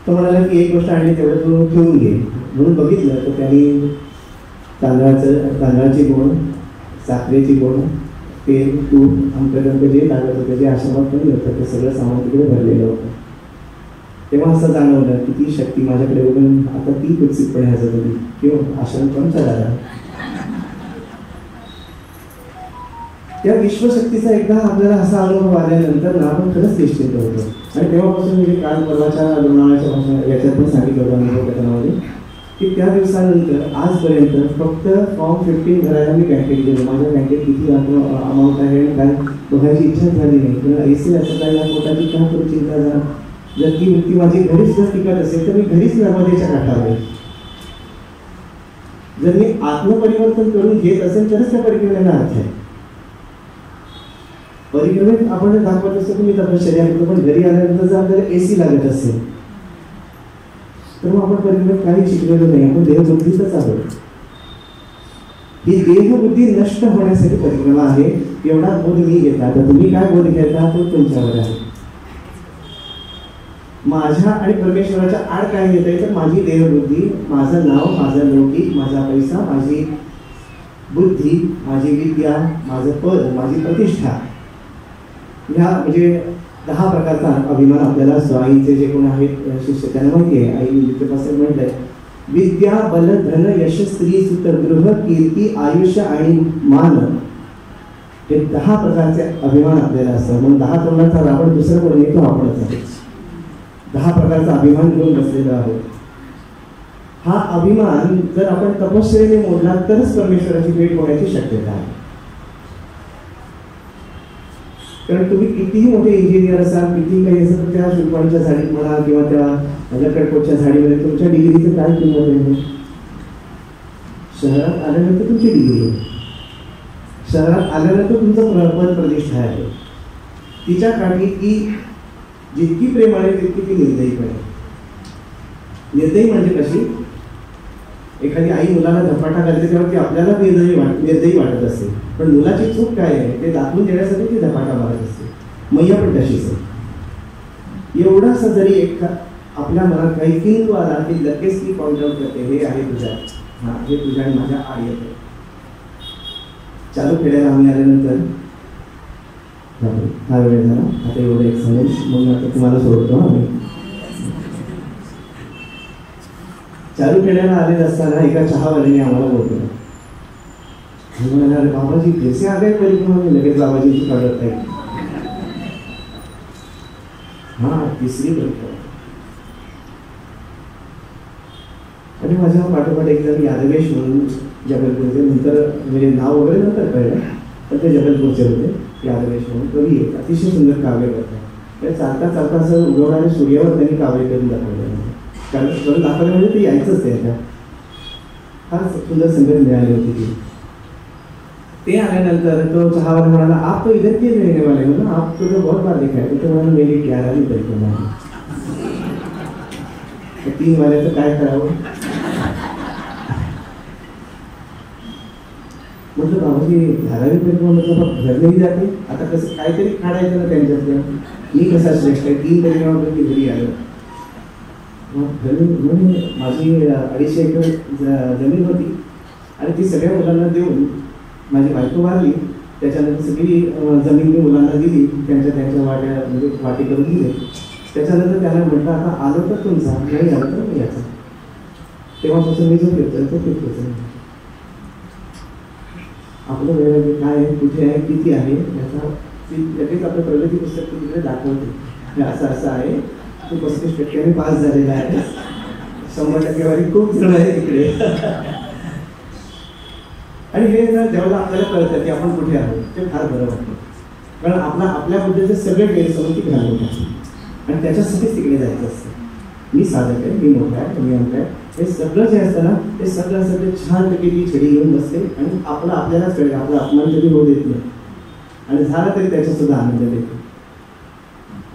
तो म्हणाला की एक गोष्ट आणली तेवढं तू ठेवून घे. म्हणून बघितलं तर त्यांनी तांदळाची गोण, साखरेची गोण, तेल, तूप, आमच्याकडे जे लागत होतं जे आश्रमात पण होतं ते सगळं सामान तिकडे भरलेलं होतं. तेव्हा असं जाणवलं की ती शक्ती माझ्याकडे बघून आता ती कुत्सितपणे हजर होती किंवा आश्रम पण चढाला. त्या विश्वशक्तीचा एकदा आपल्याला असा अनुभव आल्यानंतर ना आपण खरंच निश्चिंत होतो. आणि तेव्हापासून मी काल परवाच्या लोणावळ्याच्या भाषण याच्यात पण सांगितलं होतं अनुभव कथनामध्ये की त्या दिवसानंतर आजपर्यंत फक्त फॉर्म 15 भरायला मी बँकेत गेलो. माझ्या बँकेत किती अमाऊंट आहे आणि काय बघायची इच्छा झाली नाही. पण ऐसे असं काय या पोटाची का करू चिंता जरा. जर ती वृत्ती माझी घरीच जर टिकत असेल तर मी घरीच नर्मदेच्या काठावर आहे. जर मी आत्मपरिवर्तन करून घेत असेल तरच त्या परिक्रमेला अर्थ आहे. परिक्रमेत आपण दाखवत असतो की मी तपश्चर्या करतो, पण घरी आल्यानंतर जर आपल्याला AC लागत असेल तर मग आपण परिक्रमेत काही शिकलेलो नाही. आपण देहबुद्धीतच आहोत. ही देहबुद्धी नष्ट होण्यासाठी परिक्रमा आहे. एवढा बोध मी घेतला. आता तुम्ही काय बोध घेता तो तुमच्यावर आहे. माझ्या आणि परमेश्वराच्या आड काय घेता येईल तर माझी देहबुद्धी, माझं नाव, माझा लौकिक, माझा पैसा, माझी बुद्धी, माझी विद्या, माझं पद, माझी प्रतिष्ठा, ह्या म्हणजे 10 प्रकारचा अभिमान आपल्याला स्वाईचे जे कोण आहेत शिष्य त्यांना माहिती आहे. आई विद्येपासून म्हटलंय विद्या, बल, धन, यश, स्त्री, सुत, गृह, कीर्ती, आयुष्य आणि मान, हे 10 प्रकारचे अभिमान आपल्याला असतात. म्हणून 10 तोंडाचा रावण दुसरं कोण नाही, तो आपणच आहे. 10 प्रकारचा अभिमान घेऊन बसलेला आहोत. हा अभिमान जर आपण तपश्चर्येने मोडला तरच परमेश्वराची भेट होण्याची शक्यता आहे. कारण तुम्ही कितीही मोठे इंजिनियर असाल, कितीही काही असेल, त्या शुल्पाणीच्या झाडीत म्हणा किंवा त्या लकडकोटच्या झाडीमध्ये तुमच्या डिग्रीचं काय किंमत आहे. शहरात आल्यानंतर तुमची डिग्री आहे. शहरात आल्यानंतर तुमचं पद प्रतिष्ठा आहे. तिच्या काठी ती जितकी प्रेम आहे तितकी ती निर्दयी पण आहे. निर्दयी म्हणजे कशी, एखादी आई मुलाला धपाटा घालते तेव्हा ती आपल्याला निर्दयी वाटत असते, पण मुलाची चूक काय आहे ते दाखवून देण्यासाठी ती धपाटा मारत असते. मैया पण तशीच आहे. एवढासा जरी एक आपल्या मनात काही किंतु आला की लगेच ती पॉइंट आउट करते, हे आहे तुझ्या, हा हे तुझ्या आणि माझ्या आड येत आहे. चालू खेळायला आम्ही आल्यानंतर हा वेळ झाला. आता एवढं एक सांगेल मग आता तुम्हाला सोडतो. आम्ही चालू खेळायला आलेलं असताना एका चहावाल्याने आम्हाला बोलतो, अरे बाबाजी कैसे आ गए परिक्रमा में. लगेच बाबाजीची काढत आहे. हा 3री परिक्रमा. आणि माझ्या पाठोपाठ एकदा यादवेश म्हणून जबलपूरचे, नंतर म्हणजे नाव वगैरे नंतर कळलं, पण ते जबलपूरचे होते. यादवेश म्हणून कवी आहेत, अतिशय सुंदर काव्य करतात. चालता चालता असं उगवणाऱ्या सूर्यावर त्यांनी काव्य करून दाखवलं. कारण करून दाखवलं म्हणजे ते यायचंच त्याच्या. फार सुंदर संगत मिळाली होती ती. ते आल्यानंतर तो चहावाला म्हणाला, आप तो इधर क्यों रहने वाले हो ना, आप तो बहुत बार देखा है. तो म्हणाला मेरी 11वीं परिक्रमा आहे. 3 वाल्याचं काय करावं. म्हटलं बाबाजी 11वीं परिक्रमा मतलब घर नाही जाते. आता कसं काहीतरी काढायचं ना त्यांच्यातलं. मी कसा श्रेष्ठ आहे, 3 परिक्रमा की घरी आलो. म्हणजे माझी 250 एकर जमीन होती आणि ती सगळ्या मुलांना देऊन माझी बायको वारली. त्याच्यानंतर सगळी जमीन मी मुलांना दिली, त्यांच्या वाट्या म्हणजे वाटी करून दिले. त्याच्यानंतर त्याला म्हटलं आता आलो तर तुमचा, नाही आलो तर मी याचा. तेव्हापासून मी जो फिरतोय तो फिरतोच. आपलं वेळ काय आहे, कुठे आहे, किती आहे याचा ती लगेच आपलं प्रगती पुस्तक तिकडे दाखवते. असं असं आहे, तू 35% पास झालेला आहे, 100% खूप जण आहे तिकडे. आणि हे जेव्हा आपल्याला कळतं की आपण कुठे आहोत ते फार बरं वाटतं. कारण आपल्याबद्दलचे सगळे गैरसमज तिकडे घालून टाकतो आणि त्याच्यासाठीच तिकडे जायचं असतं. मी साधक आहे, मी मोठा आहे, तुम्ही अंक आहे, हे सगळं जे असतं ना ते सगळं छानपैकी ती छडी घेऊन बसते आणि आपल्यालाच कळेल. आपला अपमान कधी होऊ देत नाही आणि झाला तरी त्याच्यात सुद्धा आनंद देतो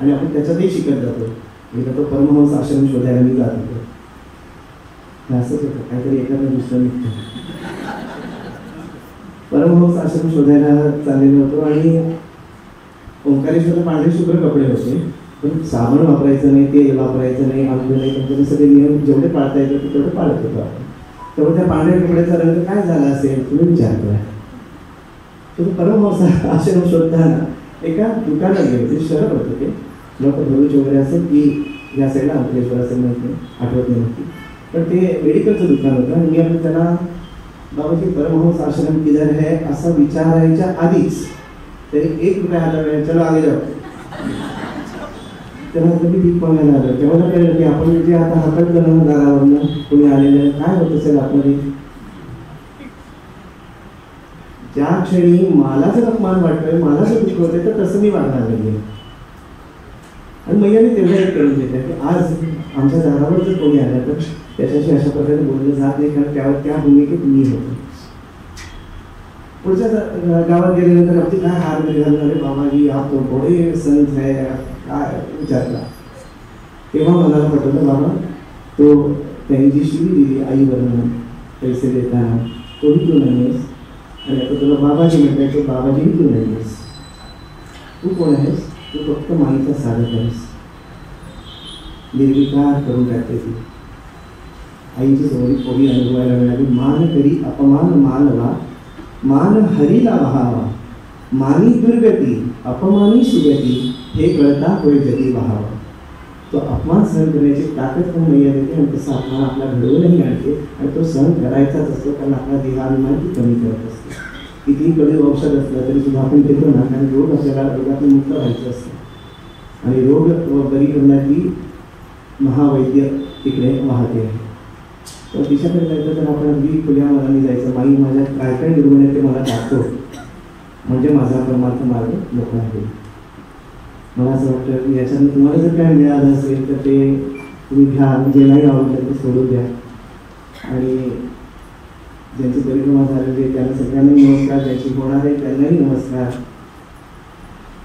आणि आपण त्याच्यातही शिकत जातो. एकदा तो परमहंस आश्रम शोधायला मी जात होतो. असंच होतं, काहीतरी एखादं दुसरं निघतं. परमहंस आश्रम शोधायला चाललेलो होतो आणि ओंकारेश्वरला पांढरे शुभ्र कपडे होते, पण साबण वापरायचं नाही, तेल वापरायचं नाही, आंघोळ नाही, त्यांचे सगळे नियम जेवढे पाळता येतात तेवढे पाळत होतो आपण. तेव्हा त्या पांढऱ्या कपड्याचा रंग काय झाला असेल तुम्ही विचार करा. तुम्ही परमहंस आश्रम शोधताना एका दुकानात गेले, ते शहर होतं, ते लोक भरूच वगैरे असेल की या साईडला अंकलेश्वर असेल माहिती आठवत नाही नक्की, पण ते मेडिकलचं दुकान होतं. आणि मी आपण त्याला बाबाजी परमहंस आश्रम किधर है असं विचारायच्या आधीच त्याने 1 रुपया हातात, चलो आगे जाऊ. त्याला कधी भीक मागायला आलं तेव्हा कळलं की आपण जे आता हातात जाणं दारावरनं कोणी आलेलं काय होत असेल आतमध्ये. ज्या क्षणी मला जर अपमान वाटतोय, मला जर दुःख होतंय, तर तसं मी वागणार नाही. आणि मैयाने तेवढं एक करून देत की आज आमच्या दारावर जर कोणी आलं तर त्याच्याशी अशा प्रकारे बोललं जात नाही, कारण त्यावर त्या भूमिकेत मी होतो. पुढच्या गावात गेल्यानंतर आपली काय हार घालणार आहे बाबाजी, आप तो बडे संत है काय विचारला. तेव्हा मनाला पटवलं बाबा तो त्यांनी जी शिवी दिली आईवरनं पैसे देताना तोही तू नाही आहेस, आणि आता तुला बाबाजी म्हणताय तो बाबाजीही तू नाही आहेस. तू कोण आहेस? तू फक्त माईचा साधक आहेस. निर्विकार करून टाकते ती. आईची समोरी पोळी अनुभवायला मिळाली. मान करी अपमान मानवा, मान हरीला वहावा, मानी दुर्गती अपमानी सुगती, हे कळता होय जगी वहावा. तो अपमान सहन करण्याची ताकद पण मैया देते, आणि तसा अपमान आपला घडवूनही आणते, आणि तो सहन करायचाच असतो, कारण आपला देहाभिमान ती कमी करत असते. कितीही कडे औषध असलं तरी सुद्धा आपण घेतो ना, कारण रोग आपल्याला रोगातून मुक्त व्हायचं असतं, आणि रोग बरी करण्याची महावैद्य तिकडे वाहते आहे. तर तिच्याकडे जायचं तर आपण अगदी खुल्या मनाने जायचं. माई माझ्या काय काय निर्गुण आहे ते मला टाकतो, म्हणजे माझा परमार्थ मार्ग मोकळा होईल. मला असं वाटतं की याच्यातून तुम्हाला जर काय मिळालं असेल तर ते तुम्ही घ्या, जे नाही आवडलं ते सोडून द्या. आणि ज्यांची परिक्रमा झालेली आहे त्यांना सगळ्यांनाही नमस्कार, ज्यांची होणार आहे त्यांनाही नमस्कार.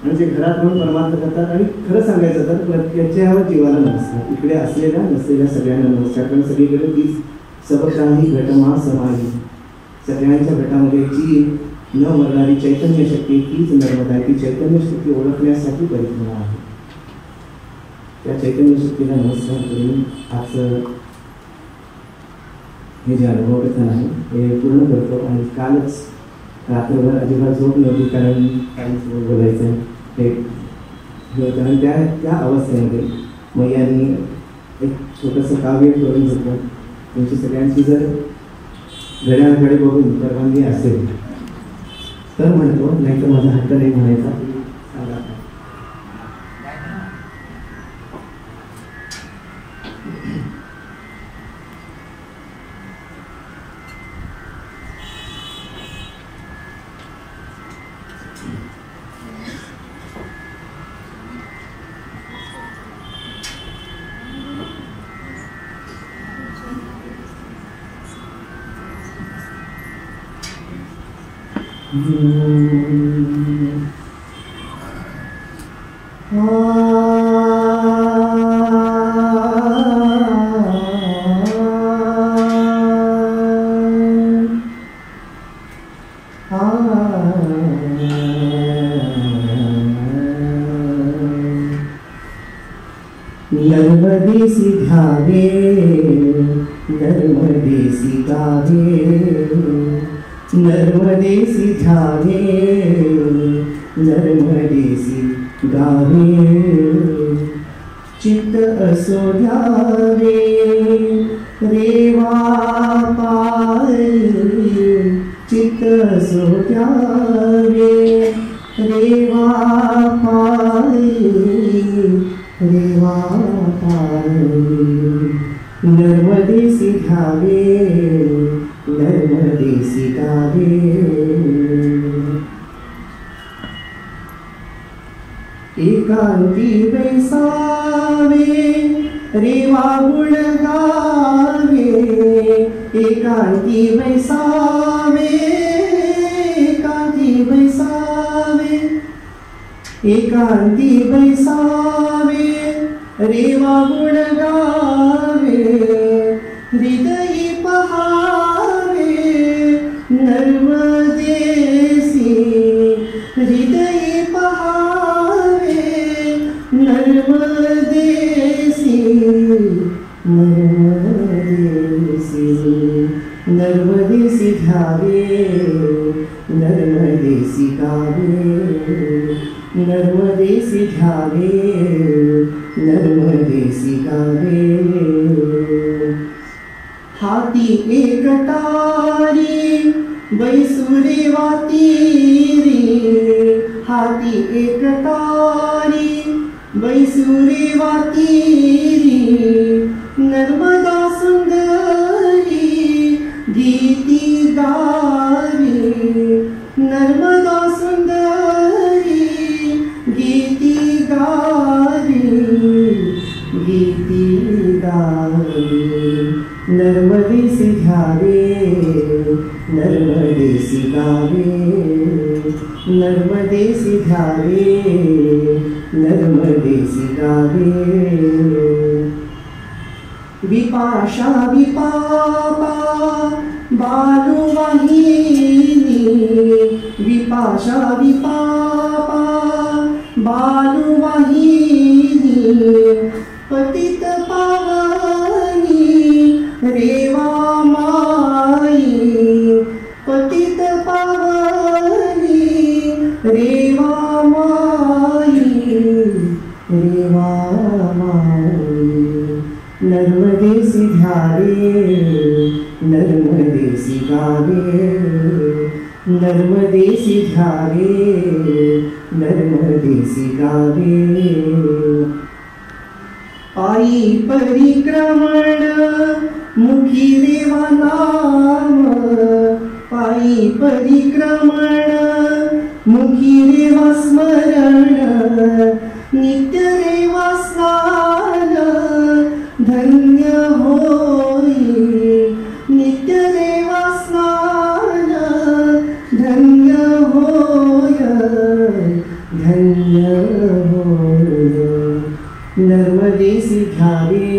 आणि जे घरात म्हणून परमार्थ करतात, आणि खरं सांगायचं तर प्रत्येकाच्या जीवाला नमस्कार. इकडे असलेल्या नसलेल्या सगळ्यांना नमस्कार, कारण सगळीकडे तीच सबकाही घटमा समाही. सगळ्यांच्या घटामध्ये जी न मरणारी चैतन्य शक्ती तीच नर्मदा आहे. ती चैतन्य शक्ती ओळखण्यासाठी परिक्रमा आहे. त्या चैतन्य शक्तीला नमस्कार करून आज हे जे अनुभव कथन आहे हे पूर्ण करतो. आणि कालच रात्रभर अजिबात झोप नव्हती, कारण काहीच बोलायचं ते होतं. आणि त्या अवस्थेमध्ये मैयांनी एक छोटंसं काव्य करून घेतलं. तुमची सगळ्यांची जर घड्याळकडे बघून परवानगी असेल तर म्हणतो, नाही तर माझा हट्ट नाही म्हणायचा. सांगा नर्मदेसी ध्यावे, नर्मदेसी गावे, नर्मदेसी ध्यावे, नर्मदेसी गावे. चित्त असो ध्यावे रेवा पाय, चित्त असो ध्यावे रेवा पाय, रेवा पाय. नर्मदेसी ध्यावे, नर्मदेसी गावे. एकांती बैसावे रेवा गुण गावे, एकांती बैसावे, एकांती बैसावे, एकांती बैसावे रेवा गुण गावे. हृदयी पहावे नर्मदेसी, हृदयी पहावे नर्मदेसी, नर्मदेसी. नर्मदेसी ध्यावे, नर्मदेसी गावे, नर्मदेसी ध्यावे, नर्मदेसी गावे. हाती एक तारी बैसुरे वातीरी, हाती एक तारी बैसुरे वातीरी नर्मदा सुंदरी गीती गावे नर्मदा सुंदरी गीती गावे गीती गावे नर्मदेसी धावे नर्मदेसी गावे नर्मदेसी धावे नर्मदेसी गावे विपाशा विपापा बालुवाहिनी विपाशा विपापा बालुवाहिनी पतित पावनी रेवा माई पतित पावनी रेवा माई रेवा माई नर्मदेसी धावे नर्मदेसी गावे नर्मदेसी धावे नर्मदेसी गावे पायी परिक्रमण मुखी देवा नाम पायी परिक्रमण मुखी देवा स्मरण नित्य देवा स्नान धन्य होई नित्य देवा स्नान धन्य होय धन्य होय नर्मदेसी धावे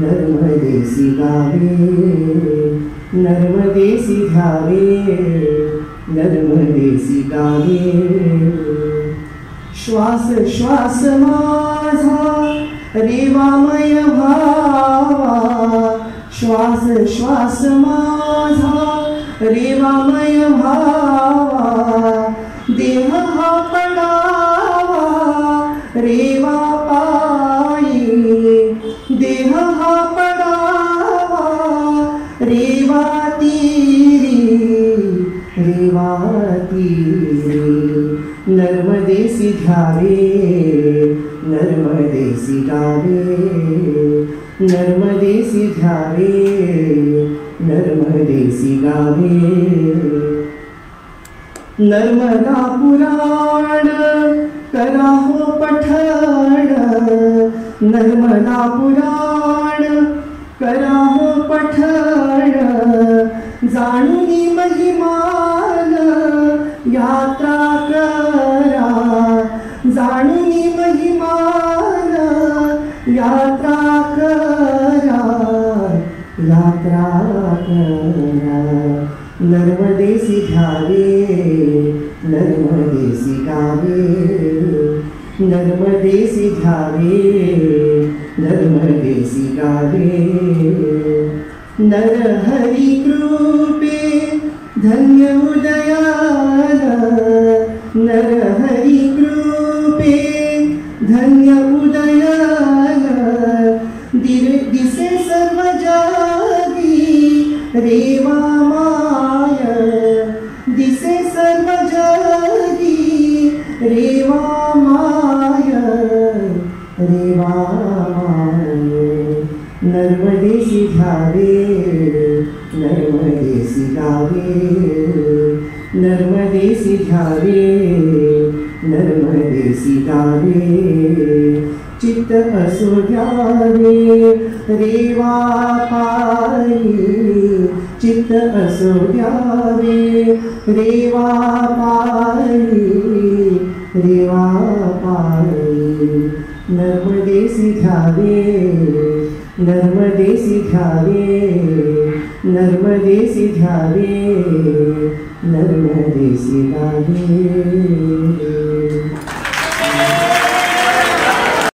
नर्मदेसी गावे नर्मदेसी धावे नर्मदेसी गावे श्वास श्वास माझा रेवामय भावा श्वास श्वास माझा रेवामय भावा देह हा पडावा रेवा पायी देह हा पडावा रेवा तीरी रेवा तीरी नर्मदेसी धावे नर्मदेसी गावे नर्मदेसी धावे नर्मदेसी गावे नर्मदा पुराण करा हो पठण नर्मदा पुराण करा हो पठण जाणुनी महिमान यात्रा करा जाणुनी महिमान यात्रा करा यात्रा करा नर्मदेसी धावे नर्मदेसी गावे नर्मदेसी धावे नर्मदेसी गावे नरहरि कृपे धन्य उदयान नरहरि कृपे धन्य उदयान दिसे सर्व जागी रेवा माय दिसे सर्व जागी रेवा माय रेवा माय नर्मदेसी धावे नर्मदेसी गावे नर्मदेसी धावे नर्मदेसी गावे चित्त असो द्यावे रेवा पायी चित्त असो द्यावे रेवा पायी रेवा पायी नर्मदेसी धावे नर्मदेसी धावे नर्मदेसी धावे नर्मदेसी गावे